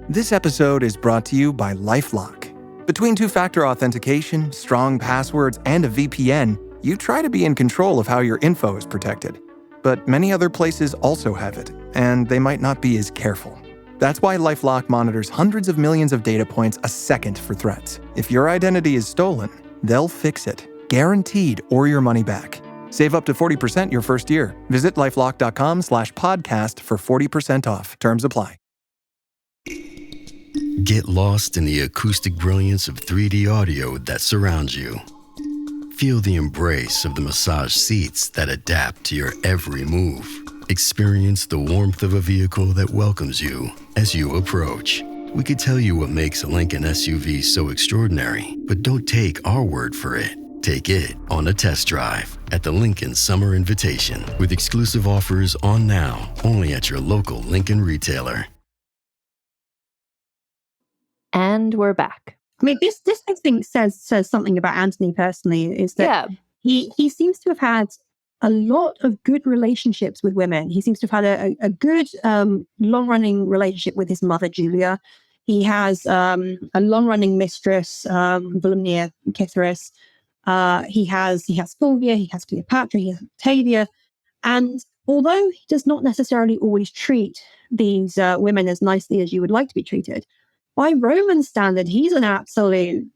This episode is brought to you by LifeLock. Between two-factor authentication, strong passwords, and a VPN, you try to be in control of how your info is protected. But many other places also have it, and they might not be as careful. That's why LifeLock monitors hundreds of millions of data points a second for threats. If your identity is stolen, they'll fix it, guaranteed, or your money back. Save up to 40% your first year. Visit LifeLock.com/podcast for 40% off. Terms apply. Get lost in the acoustic brilliance of 3D audio that surrounds you. Feel the embrace of the massage seats that adapt to your every move. Experience the warmth of a vehicle that welcomes you as you approach. We could tell you what makes a Lincoln SUV so extraordinary, but don't take our word for it. Take it on a test drive at the Lincoln Summer Invitation, with exclusive offers on now, only at your local Lincoln retailer. And we're back. I mean, this I think says something about Anthony personally, is that he seems to have had a lot of good relationships with women. He seems to have had a good long-running relationship with his mother, Julia. He has a long-running mistress, Volumnia Cytheris. He has Fulvia, he has Cleopatra, he has Octavia. And although he does not necessarily always treat these women as nicely as you would like to be treated, by Roman standard, he's an absolute,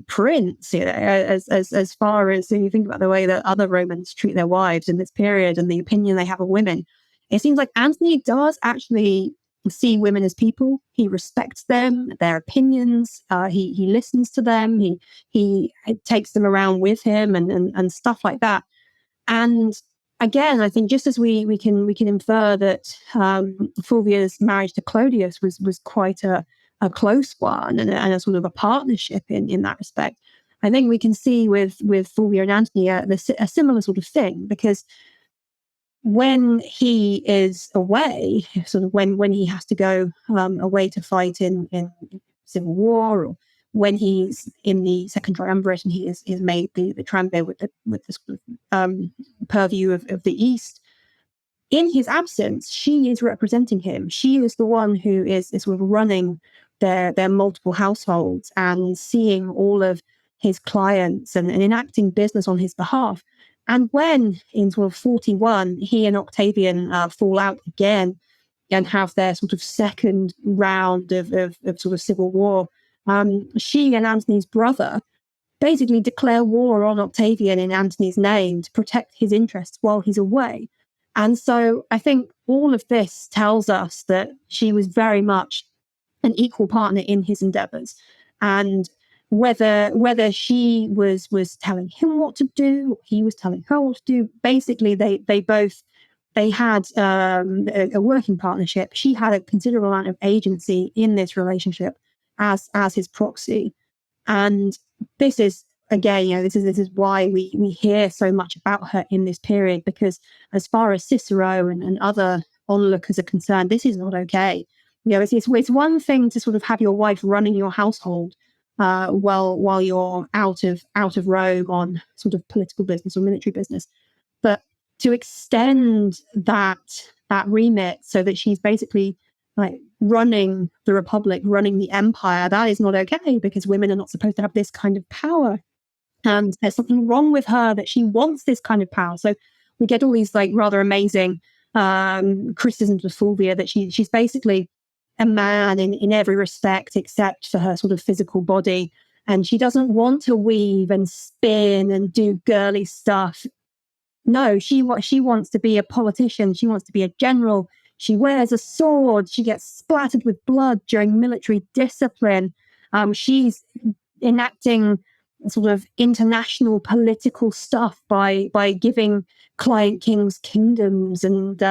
prince, as far as you think about the way that other Romans treat their wives in this period and the opinion they have of women. It seems like Anthony does actually see women as people. He respects them, their opinions. He listens to them. He takes them around with him and stuff like that. And again, I think just as we can infer that Fulvia's marriage to Clodius was quite a close one and a sort of a partnership in that respect, I think we can see with Fulvia and Antony a similar sort of thing, because when he is away, sort of when he has to go away to fight in civil war, or when he's in the second triumvirate and he is made the triumvir with the sort of purview of the East, in his absence, she is representing him. She is the one who is sort of running their multiple households and seeing all of his clients and enacting business on his behalf. And when in sort of 41, he and Octavian fall out again and have their sort of second round of sort of civil war, she and Antony's brother basically declare war on Octavian in Antony's name to protect his interests while he's away. And so I think all of this tells us that she was very much an equal partner in his endeavors. And whether she was telling him what to do, or he was telling her what to do, basically they had a working partnership. She had a considerable amount of agency in this relationship as his proxy. And this is, again, this is why we hear so much about her in this period, because as far as Cicero and other onlookers are concerned, this is not okay. It's one thing to sort of have your wife running your household while you're out of Rome on sort of political business or military business, but to extend that remit so that she's basically like running the republic, running the empire, that is not okay, because women are not supposed to have this kind of power. And there's something wrong with her that she wants this kind of power. So we get all these like rather amazing criticisms of Fulvia, that she's basically a man in every respect except for her sort of physical body. And she doesn't want to weave and spin and do girly stuff. No, she wants to be a politician. She wants to be a general. She wears a sword. She gets splattered with blood during military discipline. She's enacting sort of international political stuff by giving client kings kingdoms and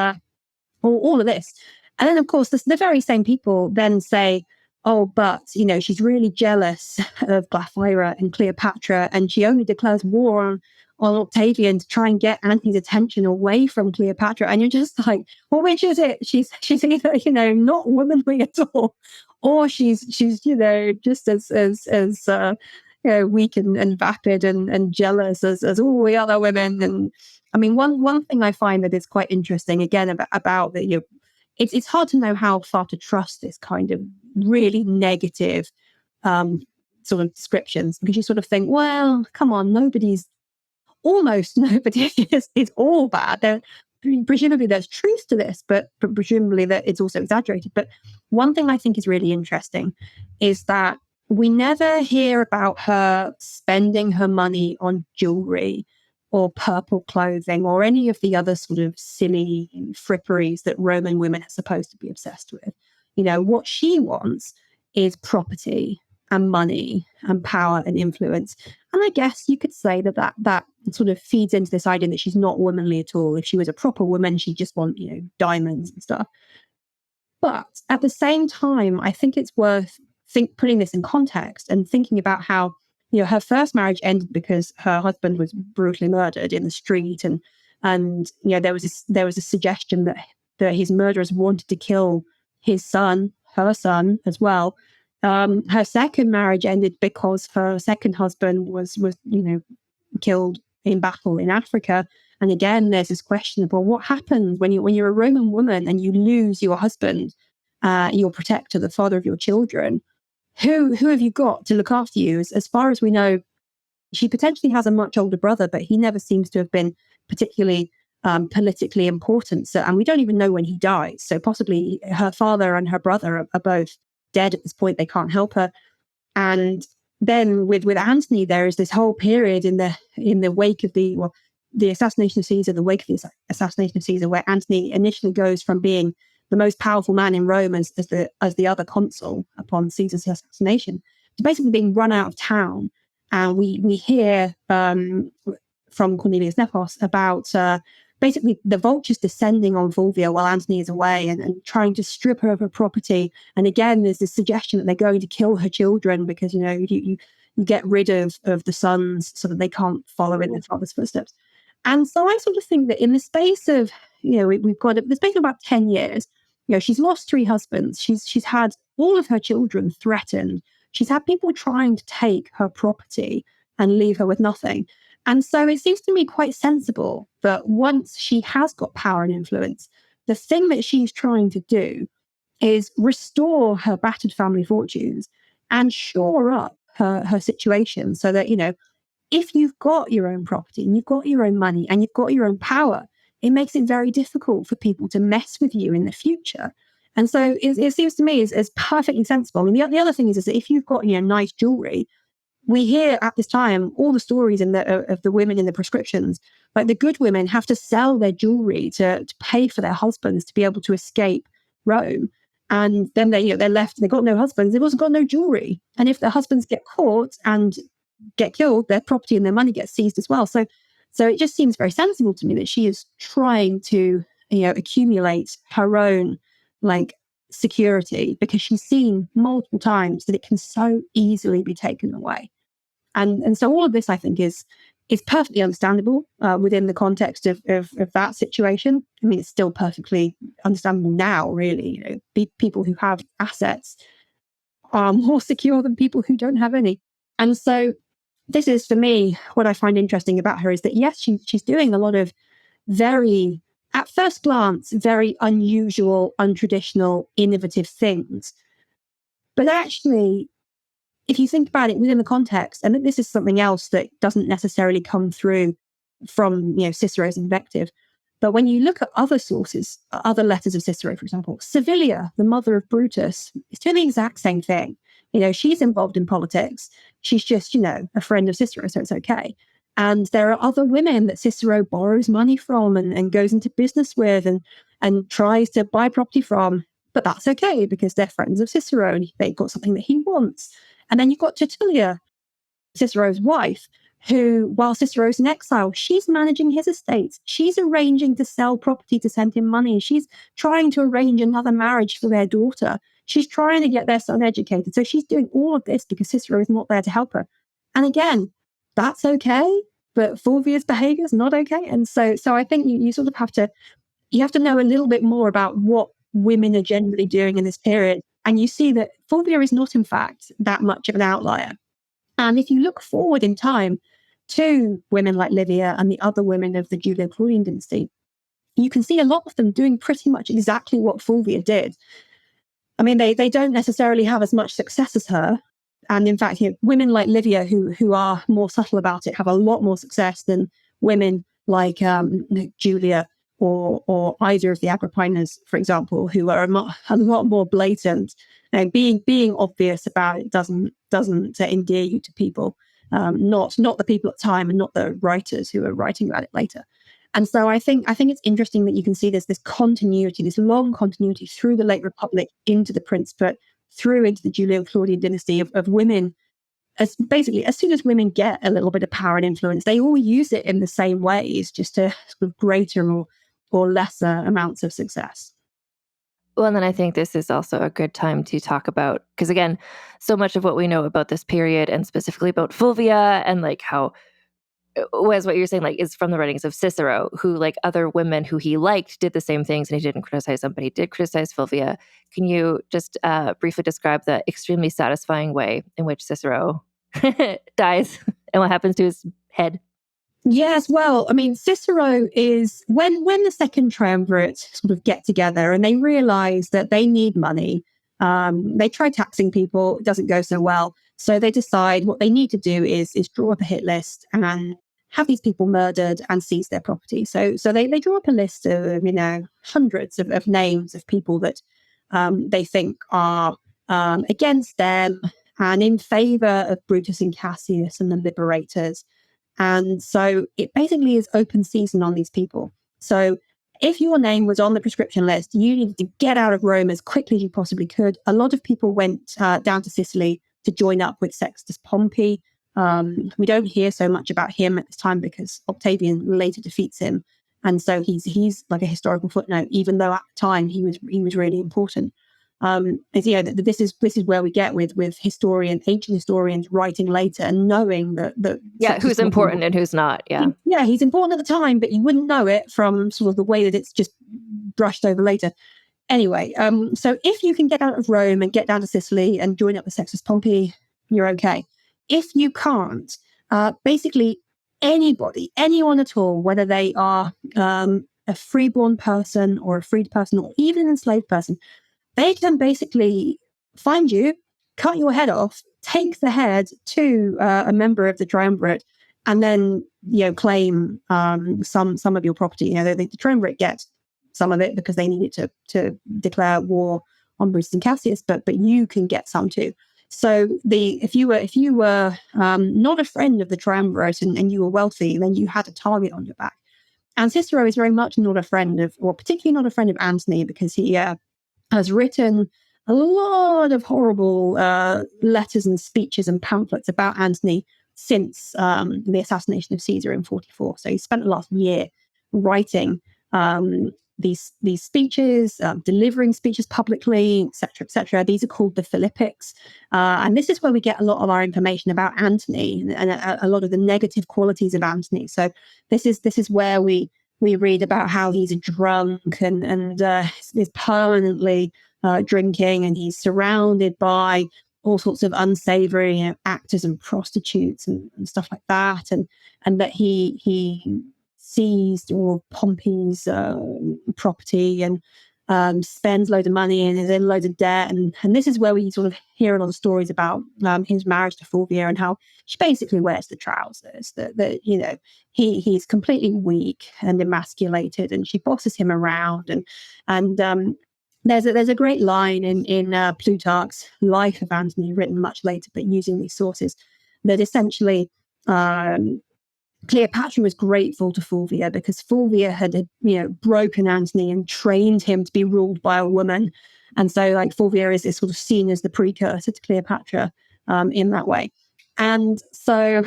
all of this. And then, of course, the very same people then say, oh, but, she's really jealous of Glaphyra and Cleopatra, and she only declares war on Octavian to try and get Antony's attention away from Cleopatra. And you're just like, well, which is it? She's either, not womanly at all, or she's just as weak and vapid and jealous as all the other women. And I mean, one thing I find that is quite interesting, again, about that, it's hard to know how far to trust this kind of really negative sort of descriptions, because you sort of think, well, come on, almost nobody is all bad. Presumably there's truth to this, but presumably that it's also exaggerated. But one thing I think is really interesting is that we never hear about her spending her money on jewelry or purple clothing or any of the other sort of silly fripperies that Roman women are supposed to be obsessed with. What she wants is property and money and power and influence. And I guess you could say that sort of feeds into this idea that she's not womanly at all. If she was a proper woman, she'd just want, diamonds and stuff. But at the same time, I think it's worth putting this in context and thinking about how, her first marriage ended because her husband was brutally murdered in the street, and there was a suggestion that his murderers wanted to kill his son, her son as well. Her second marriage ended because her second husband was killed in battle in Africa. And again, there's this question of, well, what happens when you're a Roman woman and you lose your husband, your protector, the father of your children? Who have you got to look after you? As far as we know, she potentially has a much older brother, but he never seems to have been particularly politically important. So, and we don't even know when he died. So possibly her father and her brother are both dead at this point. They can't help her. And then with Antony, there is this whole period in the wake of the assassination of Caesar, the wake of the assassination of Caesar, where Antony initially goes from being the most powerful man in Rome as the other consul upon Caesar's assassination to basically being run out of town. And we hear from Cornelius Nepos about basically the vultures descending on Fulvia while Antony is away and trying to strip her of her property. And again, there's this suggestion that they're going to kill her children because, you get rid of the sons so that they can't follow in their father's footsteps. And so I sort of think that in the space of, we've got the space of about 10 years, she's lost 3 husbands. She's had all of her children threatened. She's had people trying to take her property and leave her with nothing. And so it seems to me quite sensible that once she has got power and influence, the thing that she's trying to do is restore her battered family fortunes and shore up her situation so that, if you've got your own property and you've got your own money and you've got your own power, it makes it very difficult for people to mess with you in the future. And so it seems to me is perfectly sensible. And the other thing is that if you've got, nice jewelry, we hear at this time all the stories of the women in the prescriptions. Like the good women have to sell their jewelry to pay for their husbands to be able to escape Rome. And then they're left and they've got no husbands. They've also got no jewelry. And if their husbands get caught and get killed, their property and their money gets seized as well. So it just seems very sensible to me that she is trying to, accumulate her own security because she's seen multiple times that it can so easily be taken away. And so all of this, I think, is perfectly understandable within the context of that situation. I mean, it's still perfectly understandable now, really. People who have assets are more secure than people who don't have any. And so this is, for me, what I find interesting about her is that, yes, she's doing a lot of very, at first glance, very unusual, untraditional, innovative things. But actually, if you think about it within the context, and this is something else that doesn't necessarily come through from Cicero's invective, but when you look at other sources, other letters of Cicero, for example, Servilia, the mother of Brutus, is doing the exact same thing. She's involved in politics. She's just, a friend of Cicero, so it's okay. And there are other women that Cicero borrows money from and goes into business with and tries to buy property from. But that's okay because they're friends of Cicero and they've got something that he wants. And then you've got Tertulia, Cicero's wife, who, while Cicero's in exile, she's managing his estate. She's arranging to sell property to send him money. She's trying to arrange another marriage for their daughter. She's trying to get their son educated. So she's doing all of this because Cicero is not there to help her. And again, that's okay, but Fulvia's behavior is not okay. And so I think you sort of have to know a little bit more about what women are generally doing in this period. And you see that Fulvia is not, in fact, that much of an outlier. And if you look forward in time to women like Livia and the other women of the Julio-Claudian dynasty, you can see a lot of them doing pretty much exactly what Fulvia did. I mean, they don't necessarily have as much success as her. And in fact, women like Livia, who are more subtle about it, have a lot more success than women like Julia or either of the Agrippinas, for example, who are a lot more blatant. Being obvious about it doesn't endear you to people, not the people at the time and not the writers who are writing about it later. And so I think it's interesting that you can see this continuity, this long continuity through the late Republic into the Principate, through into the Julio-Claudian dynasty of women. As soon as women get a little bit of power and influence, they all use it in the same ways, just to sort of greater or lesser amounts of success. Well, and then I think this is also a good time to talk about, because again, so much of what we know about this period and specifically about Fulvia and like how, was what you're saying, like is from the writings of Cicero, who like other women who he liked did the same things and he didn't criticize them, but he did criticize Fulvia. Can you just briefly describe the extremely satisfying way in which Cicero dies and what happens to his head? Yes, well, I mean, Cicero is when the second triumvirate sort of get together and they realize that they need money. They try taxing people, it doesn't go so well. So they decide what they need to do is draw up a hit list and have these people murdered and seize their property. So they draw up a list of, hundreds of names of people that they think are against them and in favor of Brutus and Cassius and the liberators. And so it basically is open season on these people. So if your name was on the proscription list, you needed to get out of Rome as quickly as you possibly could. A lot of people went down to Sicily to join up with Sextus Pompey. We don't hear so much about him at this time because Octavian later defeats him. And so he's like a historical footnote, even though at the time he was really important. This is where we get with ancient historians writing later and knowing that who's important and who's not. Yeah, he's important at the time, but you wouldn't know it from sort of the way that it's just brushed over later. Anyway, so if you can get out of Rome and get down to Sicily and join up with Sextus Pompey, you're okay. If you can't, basically anyone at all, whether they are a freeborn person or a freed person or even an enslaved person, they can basically find you, cut your head off, take the head to a member of the triumvirate, and then claim some of your property. The triumvirate gets some of it because they need it to declare war on Brutus and Cassius, but you can get some too. So if you were not a friend of the triumvirate and you were wealthy, then you had a target on your back. And Cicero is very much not a friend of, or particularly not a friend of Antony, because he has written a lot of horrible letters and speeches and pamphlets about Antony since the assassination of Caesar in 44. So he spent the last year writing these speeches, delivering speeches publicly, etc., etc. These are called the Philippics. And this is where we get a lot of our information about Antony and a lot of the negative qualities of Antony. So this is where we read about how he's a drunk and is permanently drinking, and he's surrounded by all sorts of unsavory actors and prostitutes and stuff like that, and that he seized all of Pompey's property and spends loads of money and is in loads of debt. And this is where we sort of hear a lot of stories about his marriage to Fulvia and how she basically wears the trousers, that he's completely weak and emasculated, and she bosses him around. And there's a great line in Plutarch's Life of Antony, written much later, but using these sources, that essentially Cleopatra was grateful to Fulvia because Fulvia had broken Antony and trained him to be ruled by a woman. And so Fulvia is sort of seen as the precursor to Cleopatra in that way. And so,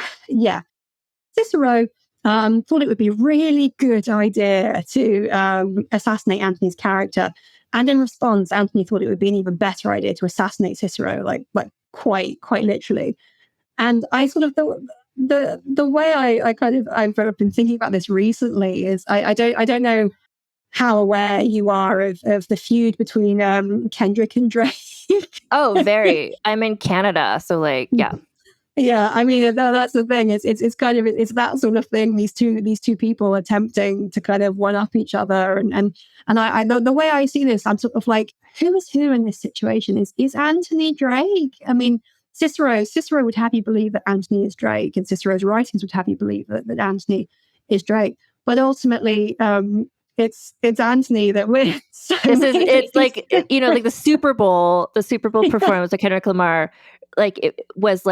Cicero thought it would be a really good idea to assassinate Antony's character. And in response, Antony thought it would be an even better idea to assassinate Cicero, like quite literally. And I sort of thought, the way I've been thinking about this recently is I don't know how aware you are of the feud between Kendrick and Drake. Oh, very. I'm in Canada, so yeah. Yeah, I mean that's the thing. It's kind of it's that sort of thing. These two people attempting to kind of one up each other, and I the way I see this, I'm sort of like, who is who in this situation? Is Antony Drake? I mean, Cicero would have you believe that Antony is Drake, and Cicero's writings would have you believe that Antony is Drake. But ultimately, it's Antony that wins. It's like the Super Bowl performance of Kendrick Lamar. It was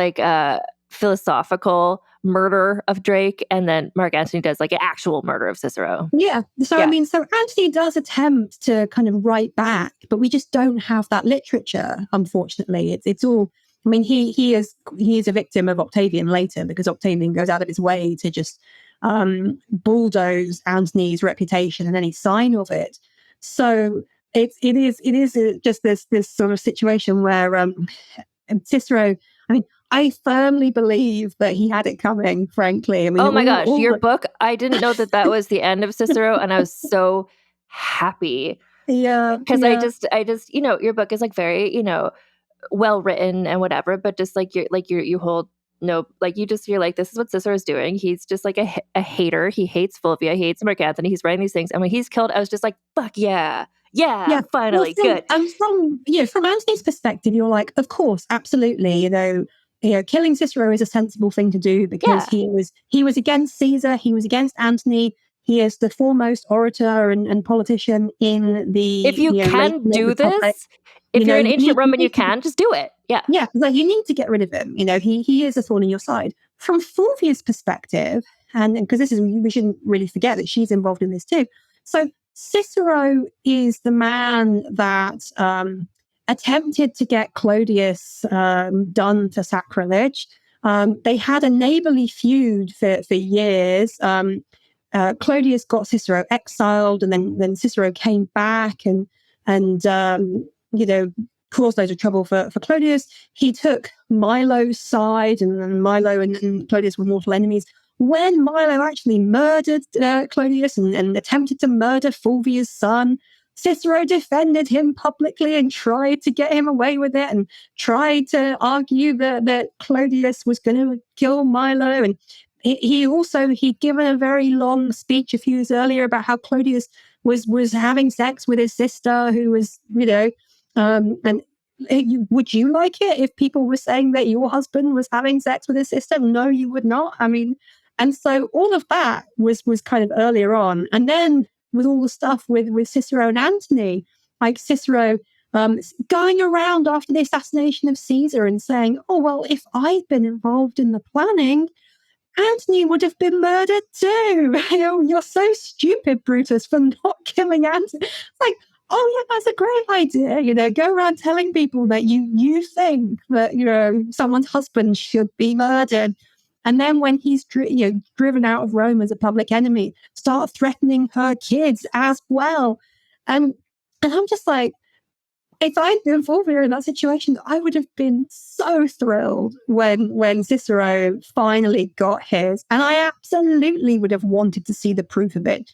philosophical, murder of Drake, and then Marc Anthony does like an actual murder of Cicero. Yeah. So, I mean, so Anthony does attempt to kind of write back, but we just don't have that literature, unfortunately. It's all, I mean, he is a victim of Octavian later, because Octavian goes out of his way to just bulldoze Antony's reputation and any sign of it. So it is just this sort of situation where Cicero, I mean, I firmly believe that he had it coming, frankly. I mean, oh my gosh, your book, I didn't know that was the end of Cicero, and I was so happy. Yeah. Because I just, your book is like very, well written and whatever, but just like you hold no, like you're like, this is what Cicero's doing. He's just like a hater. He hates Fulvia. He hates Marc Anthony. He's writing these things. And when he's killed, I was just like, fuck yeah. Yeah, finally, good. And from Antony's perspective, you're like, of course, absolutely. Killing Cicero is a sensible thing to do, because he was against Caesar. He was against Antony. He is the foremost orator and politician in the. If you can do this, if you're in ancient Rome and you can, just do it. Yeah. Yeah. Like, you need to get rid of him. He is a thorn in your side. From Fulvia's perspective, and because we shouldn't really forget that she's involved in this too. So Cicero is the man that attempted to get Clodius done for sacrilege. They had a neighborly feud for years. Clodius got Cicero exiled, and then Cicero came back and caused loads of trouble for Clodius. He took Milo's side, and then Milo and Clodius were mortal enemies. When Milo actually murdered Clodius and attempted to murder Fulvia's son, Cicero defended him publicly and tried to get him away with it, and tried to argue that Clodius was going to kill Milo. And he'd given a very long speech a few years earlier about how Clodius was having sex with his sister, who was, would you like it if people were saying that your husband was having sex with his sister? No, you would not. I mean, and so all of that was kind of earlier on. And then with all the stuff with Cicero and Antony, like Cicero going around after the assassination of Caesar and saying, oh, well, if I'd been involved in the planning, Antony would have been murdered too. You're so stupid, Brutus, for not killing Antony. It's like, oh yeah, that's a great idea. Go around telling people that you think that someone's husband should be murdered, and then when he's driven out of Rome as a public enemy, start threatening her kids as well. And I'm just like, if I'd been Fulvia in that situation, I would have been so thrilled when Cicero finally got his, and I absolutely would have wanted to see the proof of it.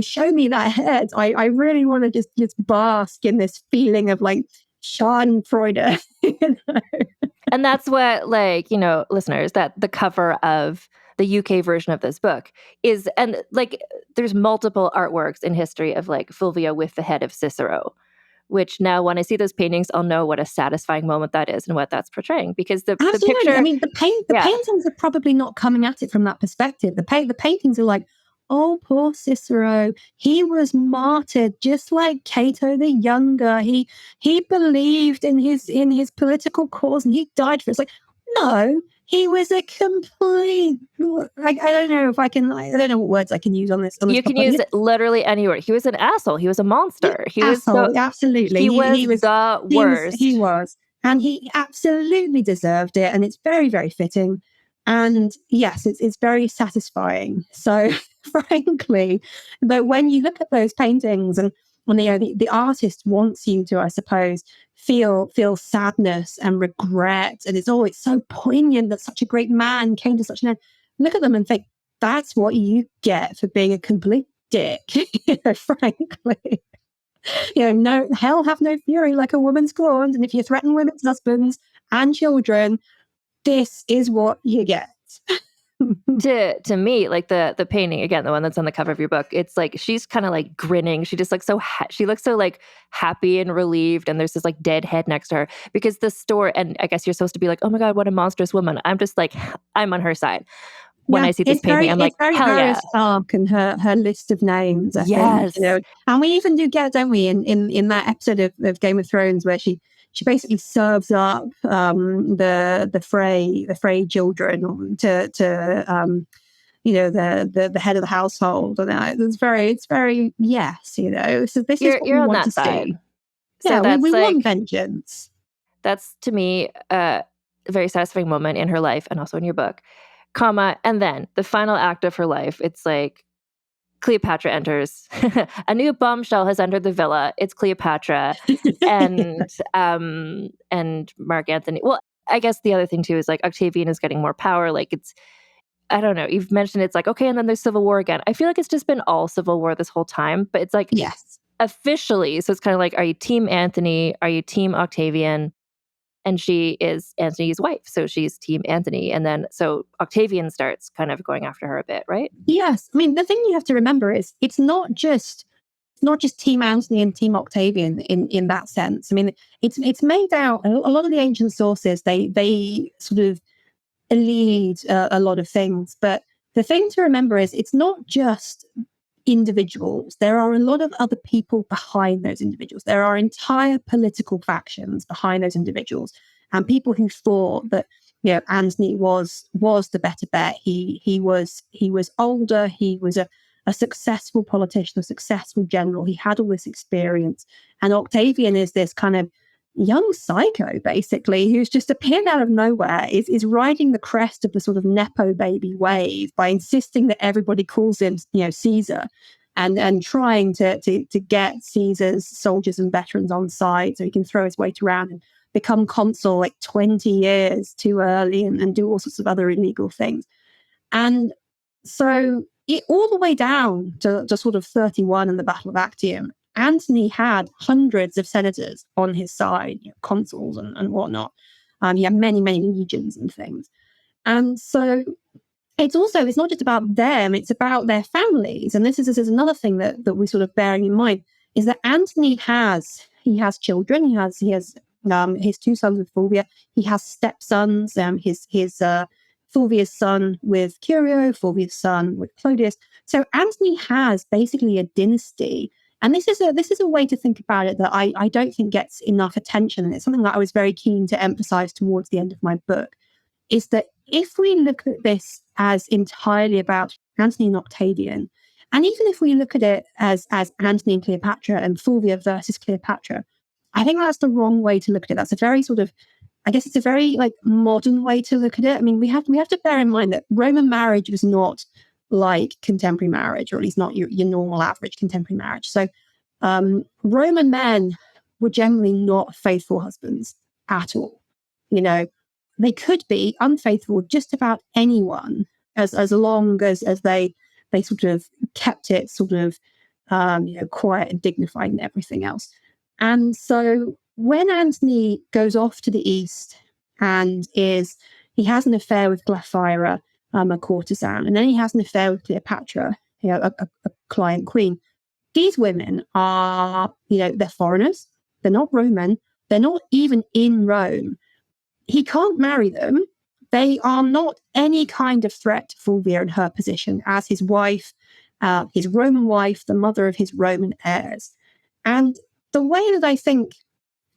Show me that head. I really want to just bask in this feeling of like Schadenfreude. And that's what, listeners, that the cover of the UK version of this book is, and like there's multiple artworks in history of like Fulvia with the head of Cicero, which now when I see those paintings, I'll know what a satisfying moment that is and what that's portraying, because the picture. I mean, the paintings are probably not coming at it from that perspective. The paintings are like, oh, poor Cicero. He was martyred just like Cato the Younger. He believed in his political cause and he died for it. It's like, no, he was a complete. I don't know if I can. I don't know what words I can use on this. You can use literally any word. He was an asshole. He was a monster. He was absolutely. He was the worst. He was, and he absolutely deserved it. And it's very, very fitting. And yes, it's very satisfying. So frankly, but when you look at those paintings and when the artist wants you to, I suppose, feel sadness and regret, and it's so poignant that such a great man came to such an end. Look at them and think, that's what you get for being a complete dick. Frankly. No, hell have no fury like a woman scorned, and if you threaten women's husbands and children, this is what you get. To me, like the painting, again, the one that's on the cover of your book, it's like she's kind of like grinning. She just looks she looks so like happy and relieved, and there's this like dead head next to her, because the story, and I guess you're supposed to be like, oh my God, what a monstrous woman. I'm just like, I'm on her side. When I see this painting, I'm like, hell yeah. Stark and her list of names. I yes. think, and we even do get, don't we, in that episode of Game of Thrones where she she basically serves up the Frey children to the head of the household, and it's very yes, So this is what we You're on want that to side. see. So Yeah, that's we like, want vengeance. that's to me a very satisfying moment in her life and also in your book, and then the final act of her life. It's like Cleopatra enters. A new bombshell has entered the villa. It's Cleopatra and Marc Anthony. Well, I guess the other thing too is like Octavian is getting more power. Like it's, I don't know. You've mentioned it's like, okay, and then there's civil war again. I feel like it's just been all civil war this whole time, but it's like Yes. officially. So it's kind of like, are you team Anthony? Are you team Octavian? And she is Antony's wife, so she's team Anthony. And then so Octavian starts kind of going after her a bit, right? Yes. I mean, the thing you have to remember is it's not just team Antony and team Octavian in that sense. I mean, it's made out, a lot of the ancient sources, they sort of lead a lot of things. But the thing to remember is it's not just individuals. There are a lot of other people behind those individuals. There are entire political factions behind those individuals, and people who thought that Antony was the better bet. He was older. He was a successful politician, a successful general. He had all this experience, and Octavian is this kind of young psycho, basically, who's just appeared out of nowhere, is riding the crest of the sort of Nepo baby wave by insisting that everybody calls him, Caesar, and trying to get Caesar's soldiers and veterans on side so he can throw his weight around and become consul like 20 years too early and do all sorts of other illegal things. And so all the way down to sort of 31 in the Battle of Actium, Antony had hundreds of senators on his side, consuls and whatnot. He had many, many legions and things. And so it's not just about them, it's about their families. And this is another thing that we sort of bearing in mind, is that Antony has children. He has his two sons with Fulvia. He has stepsons, his Fulvia's son with Curio, Fulvia's son with Clodius. So Antony has basically a dynasty. And this is a way to think about it that I don't think gets enough attention. And it's something that I was very keen to emphasize towards the end of my book, is that if we look at this as entirely about Antony and Octavian, and even if we look at it as Antony and Cleopatra and Fulvia versus Cleopatra, I think that's the wrong way to look at it. That's a very sort of, I guess it's a very like modern way to look at it. I mean, we have to bear in mind that Roman marriage was not like contemporary marriage, or at least not your normal average contemporary marriage. So Roman men were generally not faithful husbands at all. They could be unfaithful just about anyone as long as they sort of kept it sort of quiet and dignified and everything else. And so when Antony goes off to the east and he has an affair with Glaphyra, a courtesan, and then he has an affair with Cleopatra, a client queen. These women are, they're foreigners. They're not Roman. They're not even in Rome. He can't marry them. They are not any kind of threat to Fulvia and her position as his wife, his Roman wife, the mother of his Roman heirs. And the way that I think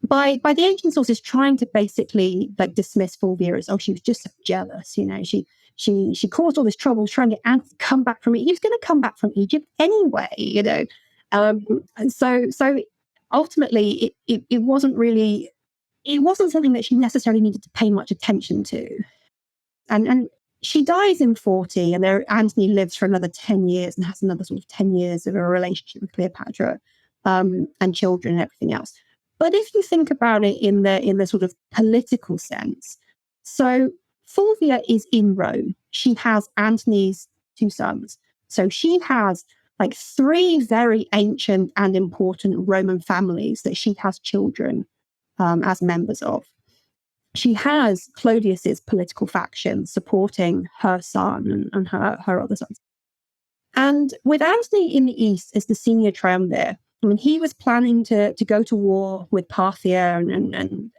by the ancient sources trying to basically like dismiss Fulvia as, she was just so jealous, she caused all this trouble trying to get Antony to come back from it. He was going to come back from Egypt anyway, So ultimately, it wasn't really, it wasn't something that she necessarily needed to pay much attention to. And she dies in 40, and Antony lives for another 10 years and has another sort of 10 years of a relationship with Cleopatra, and children and everything else. But if you think about it in the sort of political sense, so Fulvia is in Rome. She has Antony's two sons. So she has like three very ancient and important Roman families that she has children as members of. She has Clodius's political faction supporting her son and her other sons. And with Antony in the east as the senior triumvir, I mean, he was planning to go to war with Parthia, and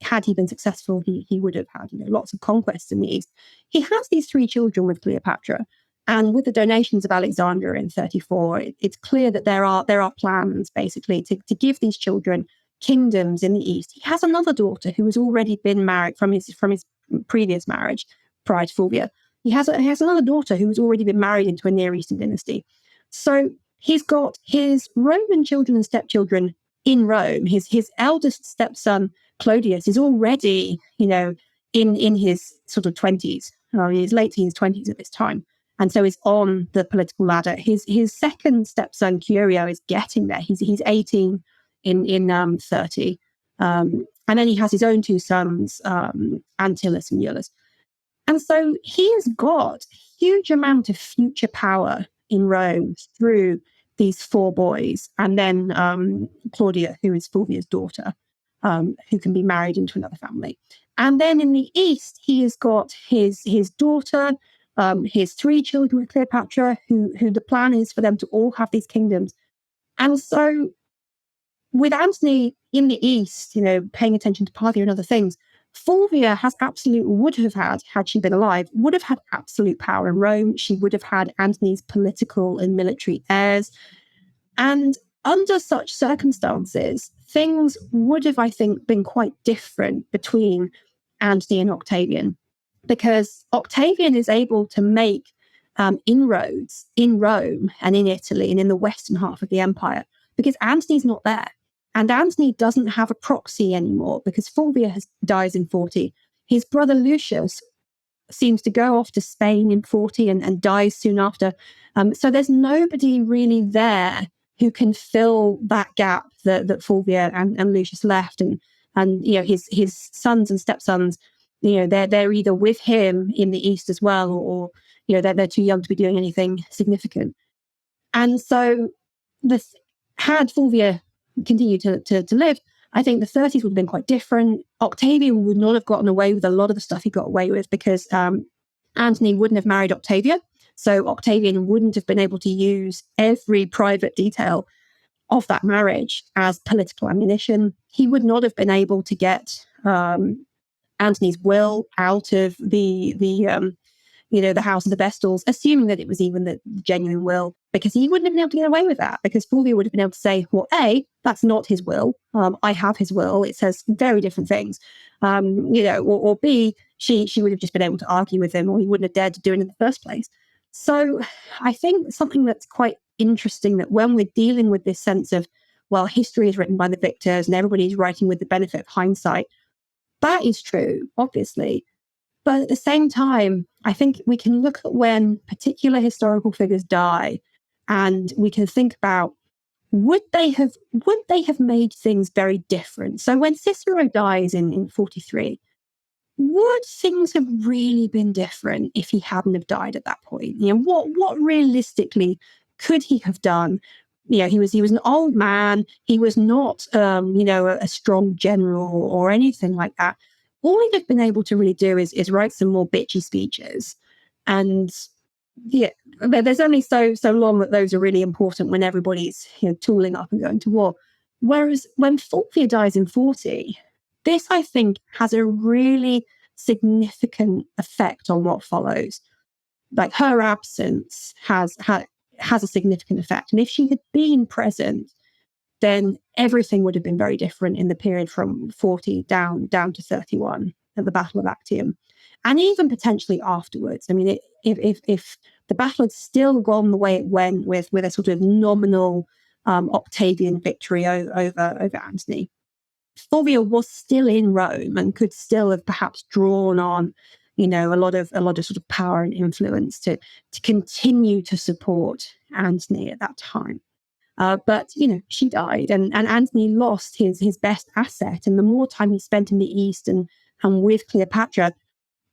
had he been successful, he would have had lots of conquests in the east. He has these three children with Cleopatra, and with the donations of Alexander in 34, it's clear that there are plans basically to give these children kingdoms in the east. He has another daughter who has already been married from his previous marriage prior to Fulvia. He has another daughter who has already been married into a Near Eastern dynasty. So he's got his Roman children and stepchildren in Rome. His eldest stepson, Clodius, is already, in his sort of 20s, his late teens, 20s at this time. And so is on the political ladder. His second stepson, Curio, is getting there. He's 18 in 30. And then he has his own two sons, Antyllus and Iulus. And so he has got a huge amount of future power in Rome through these four boys. And then Claudia, who is Fulvia's daughter, who can be married into another family. And then in the east, he has got his daughter, his three children with Cleopatra, who the plan is for them to all have these kingdoms. And so with Antony in the east, paying attention to Parthia and other things, Fulvia would have had she been alive, would have had absolute power in Rome. She would have had Antony's political and military heirs. And under such circumstances, things would have, I think, been quite different between Antony and Octavian, because Octavian is able to make inroads in Rome and in Italy and in the western half of the empire, because Antony's not there. And Antony doesn't have a proxy anymore because Fulvia dies in 40. His brother Lucius seems to go off to Spain in 40 and dies soon after. So there's nobody really there who can fill that gap that Fulvia and Lucius left. And his sons and stepsons, they're either with him in the east as well, or they're too young to be doing anything significant. And so had Fulvia continued to live, I think the 30s would have been quite different. Octavian would not have gotten away with a lot of the stuff he got away with because Antony wouldn't have married Octavia. So Octavian wouldn't have been able to use every private detail of that marriage as political ammunition. He would not have been able to get Antony's will out of the House of the Vestals, assuming that it was even the genuine will, because he wouldn't have been able to get away with that, because Fulvia would have been able to say, well, A, that's not his will. I have his will. It says very different things. Or B, she would have just been able to argue with him, or he wouldn't have dared to do it in the first place. So I think something that's quite interesting, that when we're dealing with this sense of, well, history is written by the victors and everybody's writing with the benefit of hindsight, that is true, obviously. But at the same time, I think we can look at when particular historical figures die, and we can think about, would they have made things very different? So when Cicero dies in 43, would things have really been different if he hadn't have died at that point? What realistically could he have done? He was an old man. He was not, a strong general or anything like that. All he'd have been able to really do is write some more bitchy speeches. And there's only so long that those are really important when everybody's tooling up and going to war. Whereas when Fulvia dies in 40, this, I think, has a really significant effect on what follows. Like, her absence has a significant effect. And if she had been present, then everything would have been very different in the period from 40 down to 31 at the Battle of Actium. And even potentially afterwards. I mean, if the battle had still gone the way it went with a sort of nominal Octavian victory over Antony, Fulvia was still in Rome and could still have perhaps drawn on, a lot of sort of power and influence to continue to support Antony at that time. But she died, and Antony lost his best asset. And the more time he spent in the East and with Cleopatra,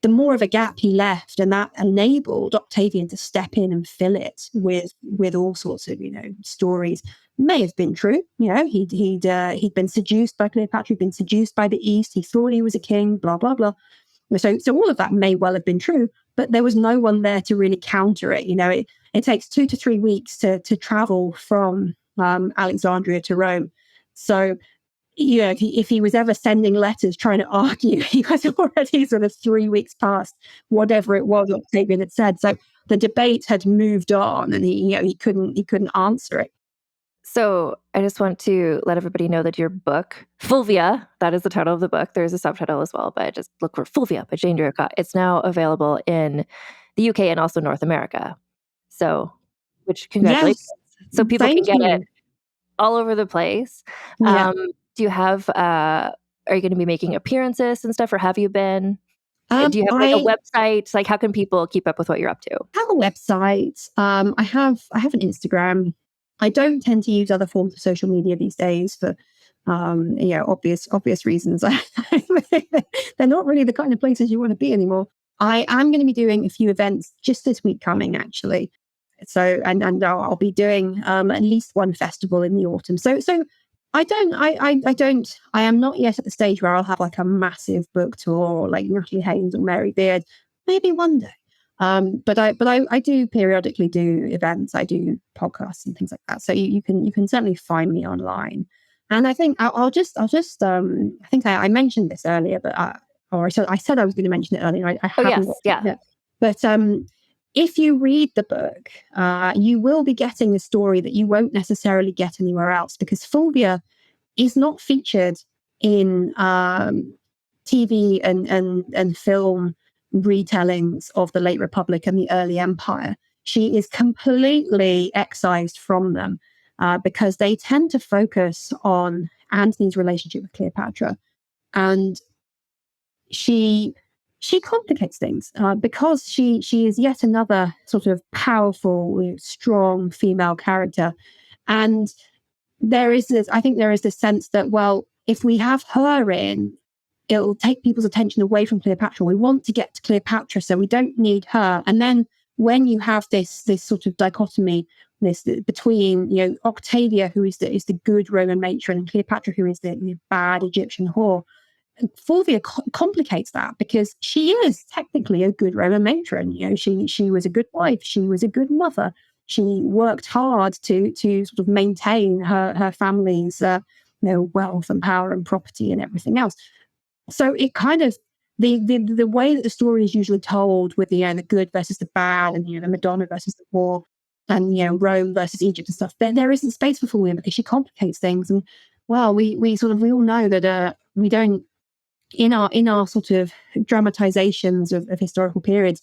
the more of a gap he left, and that enabled Octavian to step in and fill it with all sorts of stories. May have been true. He'd been seduced by Cleopatra, he'd been seduced by the East. He thought he was a king. Blah blah blah. So all of that may well have been true, but there was no one there to really counter it. It takes 2 to 3 weeks to travel from Alexandria to Rome. So if he was ever sending letters trying to argue, he was already sort of 3 weeks past whatever it was Octavian had said. So the debate had moved on, and he couldn't answer it. So I just want to let everybody know that your book, Fulvia, that is the title of the book. There's a subtitle as well, but just look for Fulvia by Jane Draycott. It's now available in the UK and also North America. So, which congratulations. Yes, So people can thank get it you. all over the place. Yeah. Do you have, are you going to be making appearances and stuff, or have you been? Do you have like a I website? Like, how can people keep up with what you're up to? have a website. I have an Instagram. I don't tend to use other forms of social media these days for obvious reasons. They're not really the kind of places you want to be anymore. I am going to be doing a few events just this week coming, actually. So and I'll be doing at least one festival in the autumn. So I am not yet at the stage where I'll have like a massive book tour like Natalie Haynes or Mary Beard. Maybe one day. But I do periodically do events. I do podcasts and things like that. So you can certainly find me online. And I think I think I mentioned this earlier, but I said I was going to mention it earlier. I Oh, haven't. yes. Yeah. Yet. But if you read the book, you will be getting a story that you won't necessarily get anywhere else, because Fulvia is not featured in TV and film retellings of the late Republic and the early Empire. She is completely excised from them because they tend to focus on Antony's relationship with Cleopatra, and she complicates things because she is yet another sort of powerful, strong female character, and I think there is this sense that, well, if we have her in, it'll take people's attention away from Cleopatra. We want to get to Cleopatra, so we don't need her. And then when you have this sort of dichotomy, this between Octavia, who is the good Roman matron, and Cleopatra, who is the bad Egyptian whore, Fulvia complicates that because she is technically a good Roman matron. She was a good wife. She was a good mother. She worked hard to sort of maintain her family's wealth and power and property and everything else. So it kind of the way that the story is usually told, with the good versus the bad, and the Madonna versus the whore, and Rome versus Egypt and stuff. There isn't space for Fulvia because she complicates things. And well, we all know that we don't, in our sort of dramatizations of historical periods,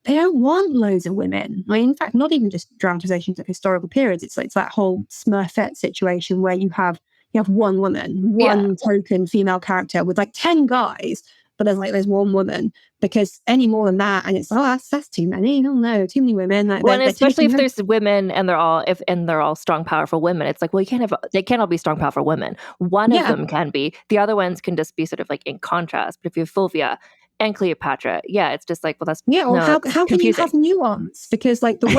they don't want loads of women. I mean, in fact, not even just dramatizations of historical periods. It's that whole Smurfette situation where you have one woman, one token female character with like 10 guys, but there's one woman, because any more than that, and it's that's too many. Oh no, too many women. Well, and especially if there's women and they're all strong, powerful women. It's like, well, they can't all be strong, powerful women. One of them can be. The other ones can just be sort of like in contrast. But if you have Fulvia and Cleopatra, it's just like, well, that's how can you have nuance? Because like the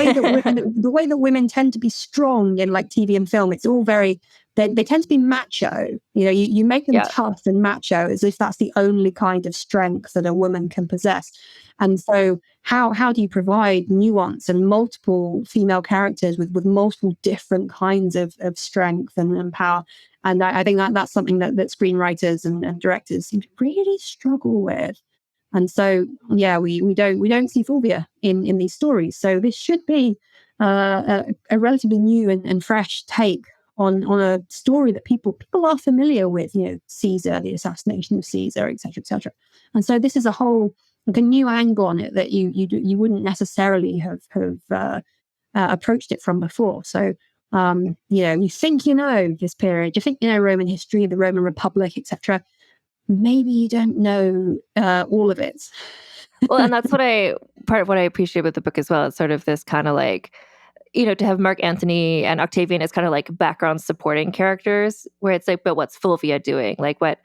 way that women tend to be strong in like TV and film, it's all very. They tend to be macho. You make them tough and macho as if that's the only kind of strength that a woman can possess. And so how do you provide nuance and multiple female characters with multiple different kinds of strength and power? And I think that's something that screenwriters and directors seem to really struggle with. And so, we don't see Fulvia in these stories. So this should be a relatively new and fresh take on a story that people are familiar with. Caesar, the assassination of Caesar, etc., etc. And so this is a whole like a new angle on it that you wouldn't necessarily have approached it from before. So you think this period, you think Roman history, the Roman Republic, etc. Maybe you don't know all of it. Well, and that's part of what I appreciate with the book as well. It's sort of this kind of like, to have Marc Anthony and Octavian as kind of like background supporting characters, where it's like, but what's Fulvia doing? Like what?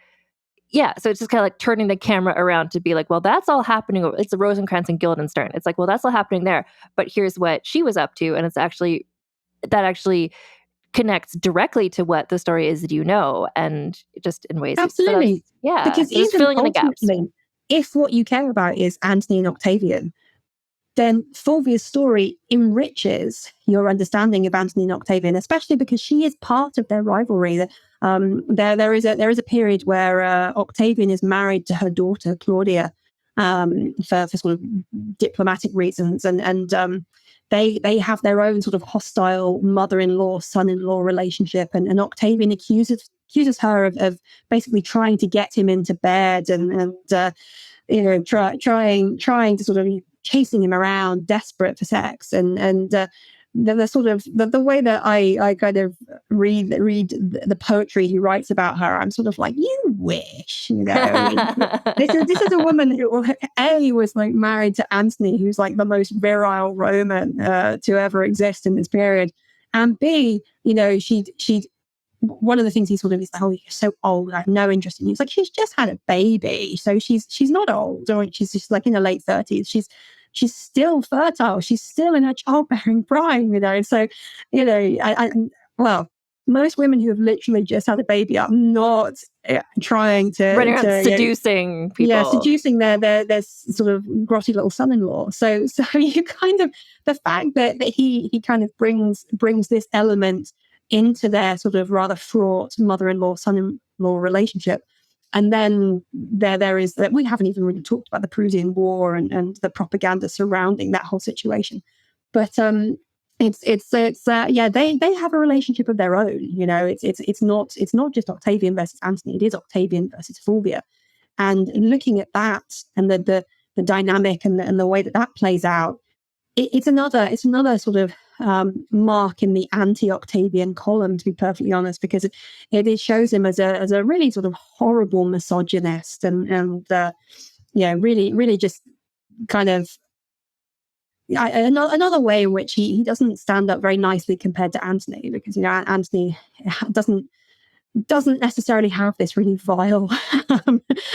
Yeah. So it's just kind of like turning the camera around to be like, well, that's all happening. It's the Rosencrantz and Guildenstern. It's like, well, that's all happening there. But here's what she was up to. And that actually connects directly to what the story is that and just in ways. Absolutely. So because so even filling in the gaps. If what you care about is Antony and Octavian, then Fulvia's story enriches your understanding of Antony and Octavian, especially because she is part of their rivalry. There is a period where Octavian is married to her daughter Claudia for sort of diplomatic reasons, and they have their own sort of hostile mother-in-law, son-in-law relationship. And Octavian accuses her of basically trying to get him into bed and trying to sort of chasing him around, desperate for sex. And the sort of the way that I kind of read the poetry he writes about her, I'm sort of like, you wish, this is a woman who A, was like married to Antony, who's like the most virile Roman to ever exist in this period, and B, she one of the things he sort of is like, oh, you're so old, I have no interest in you. It's like, she's just had a baby, so she's not old, or she's just like in her late 30s. She's still fertile. She's still in her childbearing prime, So, well, most women who have literally just had a baby are not trying to running around seducing people. Yeah, seducing their sort of grotty little son-in-law. So you kind of, the fact that he kind of brings this element into their sort of rather fraught mother-in-law, son-in-law relationship. And then there is that we haven't even really talked about the Prussian War and the propaganda surrounding that whole situation. But they have a relationship of their own. It's not just Octavian versus Antony. It is Octavian versus Fulvia. And looking at that and the dynamic and the way that plays out, it's another sort of mark in the anti-Octavian column, to be perfectly honest, because it shows him as a really sort of horrible misogynist and really just kind of another way in which he doesn't stand up very nicely compared to Antony, because Antony doesn't necessarily have this really vile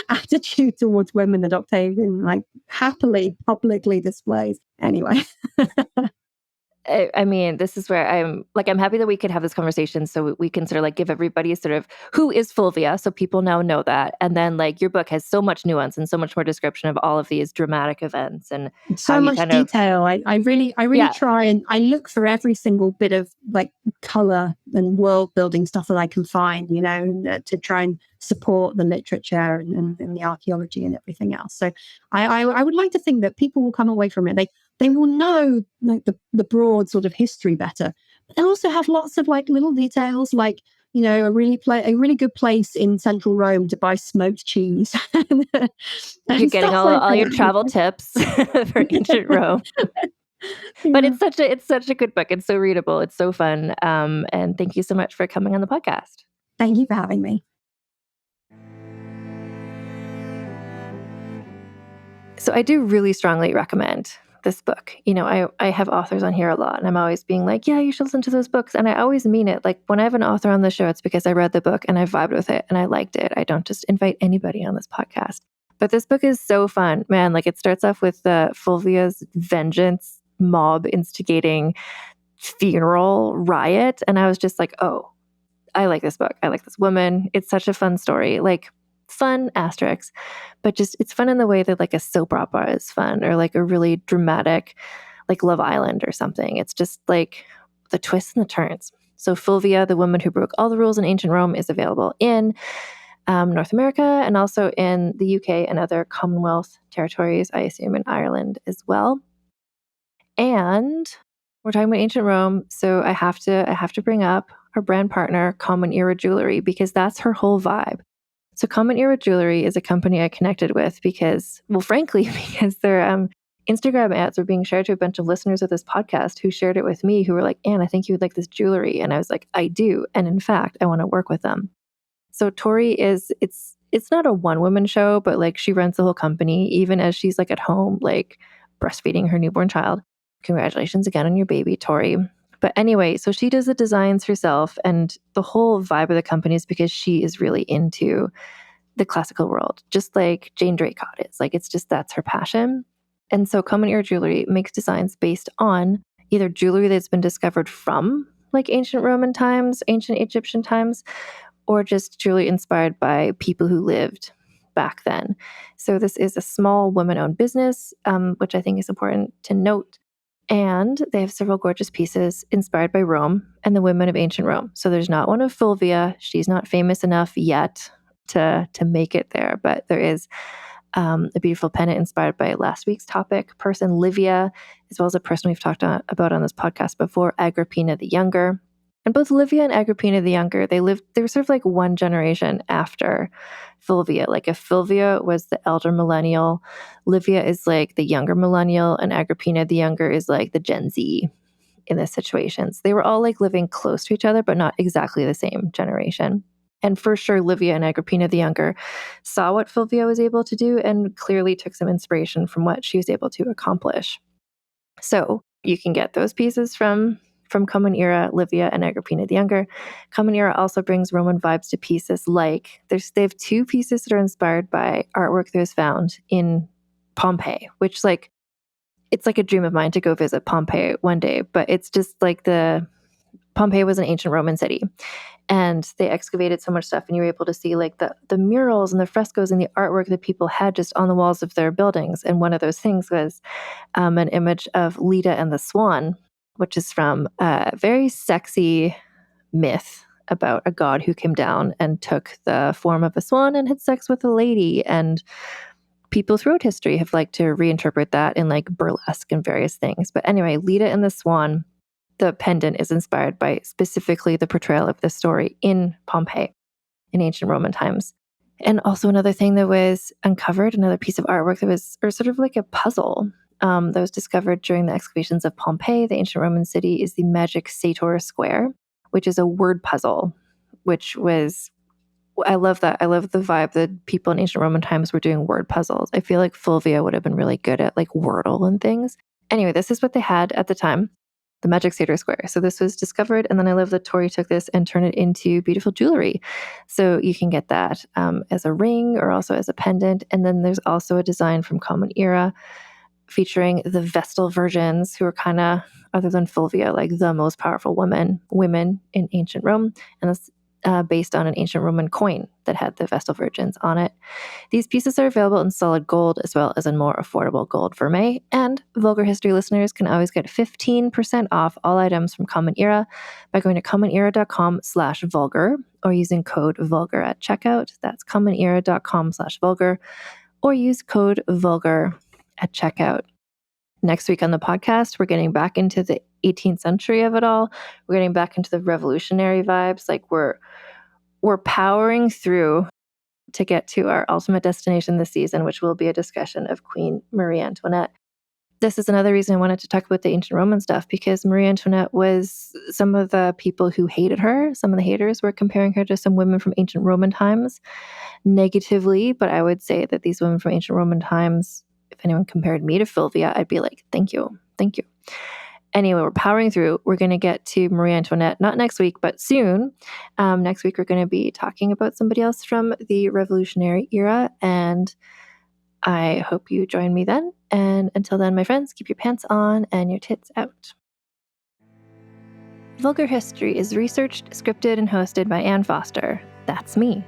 attitude towards women that Octavian like happily publicly displays. Anyway. I mean, this is where I'm happy that we could have this conversation so we can sort of like give everybody sort of who is Fulvia, so people now know that. And then like your book has so much nuance and so much more description of all of these dramatic events and so much detail. I really try, and I look for every single bit of like color and world building stuff that I can find, to try and support the literature and the archaeology and everything else. So I would like to think that people will come away from it. They will know like the broad sort of history better, but they also have lots of like little details, like a really good place in central Rome to buy smoked cheese. You're getting all your travel tips for ancient Rome. But it's such a good book. It's so readable. It's so fun. And thank you so much for coming on the podcast. Thank you for having me. So I do really strongly recommend this book. I have authors on here a lot, and I'm always being like, yeah, you should listen to those books. And I always mean it. Like when I have an author on the show, it's because I read the book and I vibed with it and I liked it. I don't just invite anybody on this podcast. But this book is so fun, man. Like it starts off with Fulvia's vengeance mob instigating funeral riot. And I was just like, oh, I like this book. I like this woman. It's such a fun story. Like fun asterisks, but just it's fun in the way that like a soap opera is fun, or like a really dramatic like Love Island or something. It's just like the twists and the turns. So Fulvia, the woman who broke all the rules in ancient Rome, is available in North America and also in the UK and other Commonwealth territories, I assume in Ireland as well. And we're talking about ancient Rome, so I have to bring up our brand partner, Common Era Jewelry, because that's her whole vibe. So Common Era Jewelry is a company I connected with because their Instagram ads were being shared to a bunch of listeners of this podcast who shared it with me, who were like, Anne, I think you would like this jewelry. And I was like, I do. And in fact, I want to work with them. So Tori it's not a one-woman show, but like she runs the whole company, even as she's like at home, like breastfeeding her newborn child. Congratulations again on your baby, Tori. But anyway, so she does the designs herself, and the whole vibe of the company is because she is really into the classical world, just like Jane Draycott is. Like, it's just, that's her passion. And so Common Era Jewelry makes designs based on either jewelry that's been discovered from like ancient Roman times, ancient Egyptian times, or just jewelry inspired by people who lived back then. So this is a small woman-owned business, which I think is important to note. And they have several gorgeous pieces inspired by Rome and the women of ancient Rome. So there's not one of Fulvia. She's not famous enough yet to make it there, but there is a beautiful pendant inspired by last week's topic person, Livia, as well as a person we've talked about on this podcast before, Agrippina the Younger. And both Livia and Agrippina the Younger, they were sort of like one generation after Fulvia. Like if Fulvia was the elder millennial, Livia is like the younger millennial, and Agrippina the Younger is like the Gen Z in this situation. So they were all like living close to each other, but not exactly the same generation. And for sure, Livia and Agrippina the Younger saw what Fulvia was able to do and clearly took some inspiration from what she was able to accomplish. So you can get those pieces from Common Era, Livia, and Agrippina the Younger. Common Era also brings Roman vibes to pieces like, they have two pieces that are inspired by artwork that was found in Pompeii, which it's like a dream of mine to go visit Pompeii one day, but it's just like Pompeii was an ancient Roman city, and they excavated so much stuff, and you were able to see like the murals and the frescoes and the artwork that people had just on the walls of their buildings. And one of those things was an image of Leda and the Swan, which is from a very sexy myth about a god who came down and took the form of a swan and had sex with a lady. And people throughout history have liked to reinterpret that in like burlesque and various things. But anyway, Leda and the Swan, the pendant is inspired by specifically the portrayal of this story in Pompeii in ancient Roman times. And also another thing that was uncovered, another piece of artwork that was, or sort of like a puzzle that was discovered during the excavations of Pompeii, the ancient Roman city, is the magic Sator Square, which is a word puzzle, which was, I love that. I love the vibe that people in ancient Roman times were doing word puzzles. I feel like Fulvia would have been really good at like Wordle and things. Anyway, this is what they had at the time, the magic Sator Square. So this was discovered, and then I love that Tori took this and turned it into beautiful jewelry. So you can get that as a ring or also as a pendant. And then there's also a design from Common Era featuring the Vestal Virgins, who are kind of, other than Fulvia, like the most powerful women in ancient Rome. And that's based on an ancient Roman coin that had the Vestal Virgins on it. These pieces are available in solid gold as well as in more affordable gold vermeil. And Vulgar History listeners can always get 15% off all items from Common Era by going to commonera.com/vulgar or using code vulgar at checkout. That's commonera.com/vulgar, or use code vulgar at checkout. Next week on the podcast, we're getting back into the 18th century of it all. We're getting back into the revolutionary vibes. Like we're powering through to get to our ultimate destination this season, which will be a discussion of Queen Marie Antoinette. This is another reason I wanted to talk about the ancient Roman stuff, because Marie Antoinette was, some of the people who hated her, some of the haters were comparing her to some women from ancient Roman times negatively. But I would say that these women from ancient Roman times, if anyone compared me to Fulvia, I'd be like, thank you. Thank you. Anyway, we're powering through. We're going to get to Marie Antoinette, not next week, but soon. Next week, we're going to be talking about somebody else from the Revolutionary era. And I hope you join me then. And until then, my friends, keep your pants on and your tits out. Vulgar History is researched, scripted, and hosted by Anne Foster. That's me.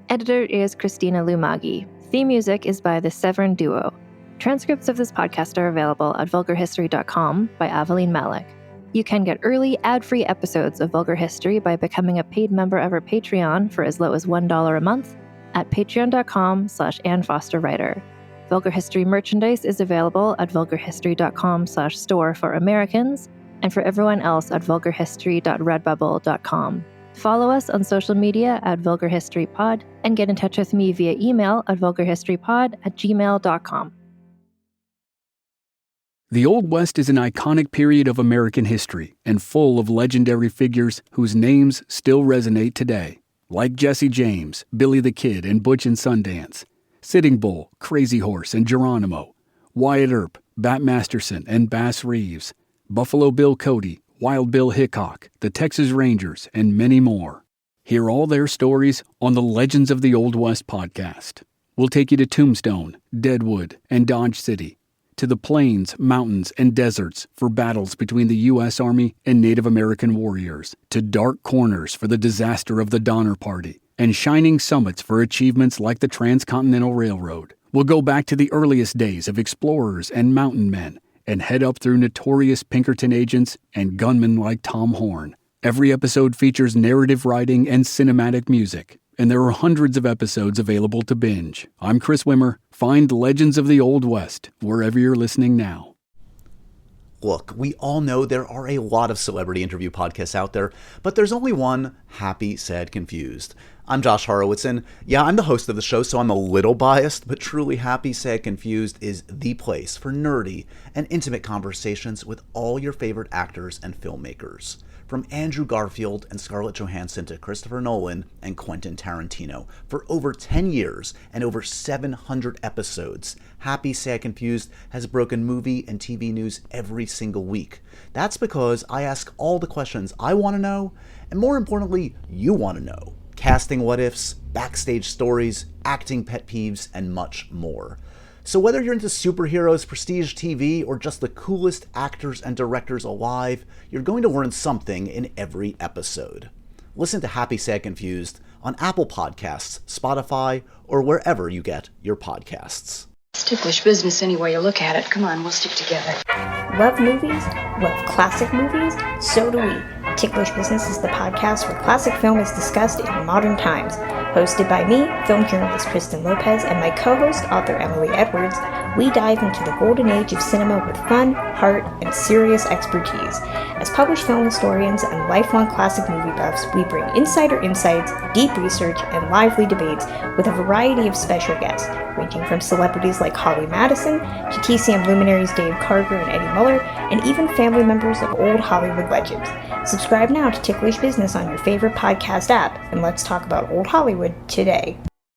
Editor is Christina Lumagi. Theme music is by the Severn Duo. Transcripts of this podcast are available at vulgarhistory.com by Aveline Malik. You can get early, ad-free episodes of Vulgar History by becoming a paid member of our Patreon for as low as $1 a month at patreon.com/AnneFosterWriter. Vulgar History merchandise is available at vulgarhistory.com/store for Americans, and for everyone else at vulgarhistory.redbubble.com. Follow us on social media at Vulgar History Pod, and get in touch with me via email at vulgarhistorypod@gmail.com. The Old West is an iconic period of American history and full of legendary figures whose names still resonate today, like Jesse James, Billy the Kid, and Butch and Sundance, Sitting Bull, Crazy Horse, and Geronimo, Wyatt Earp, Bat Masterson, and Bass Reeves, Buffalo Bill Cody, Wild Bill Hickok, the Texas Rangers, and many more. Hear all their stories on the Legends of the Old West podcast. We'll take you to Tombstone, Deadwood, and Dodge City, to the plains, mountains, and deserts for battles between the U.S. Army and Native American warriors, to dark corners for the disaster of the Donner Party, and shining summits for achievements like the Transcontinental Railroad. We'll go back to the earliest days of explorers and mountain men, and head up through notorious Pinkerton agents and gunmen like Tom Horn. Every episode features narrative writing and cinematic music. and there are hundreds of episodes available to binge. I'm Chris Wimmer. Find Legends of the Old West wherever you're listening now. Look, we all know there are a lot of celebrity interview podcasts out there, but there's only one: Happy, Sad, Confused. I'm Josh Horowitz, and yeah, I'm the host of the show, so I'm a little biased, but truly Happy, Sad, Confused is the place for nerdy and intimate conversations with all your favorite actors and filmmakers. From Andrew Garfield and Scarlett Johansson to Christopher Nolan and Quentin Tarantino. For over 10 years and over 700 episodes, Happy, Sad, Confused has broken movie and TV news every single week. That's because I ask all the questions I want to know, and more importantly, you want to know. Casting what-ifs, backstage stories, acting pet peeves, and much more. So whether you're into superheroes, prestige TV, or just the coolest actors and directors alive, you're going to learn something in every episode. Listen to Happy, Sad, Confused on Apple Podcasts, Spotify, or wherever you get your podcasts. It's ticklish business any way you look at it. Come on, we'll stick together. Love movies? Love classic movies? So do we. Ticklish Business is the podcast where classic film is discussed in modern times. Hosted by me, film journalist Kristen Lopez, and my co-host, author Emily Edwards, we dive into the golden age of cinema with fun, heart, and serious expertise. As published film historians and lifelong classic movie buffs, we bring insider insights, deep research, and lively debates with a variety of special guests, ranging from celebrities like Holly Madison to TCM luminaries Dave Karger and Eddie Muller, and even family members of old Hollywood legends. Subscribe now to Ticklish Business on your favorite podcast app, and let's talk about old Hollywood today.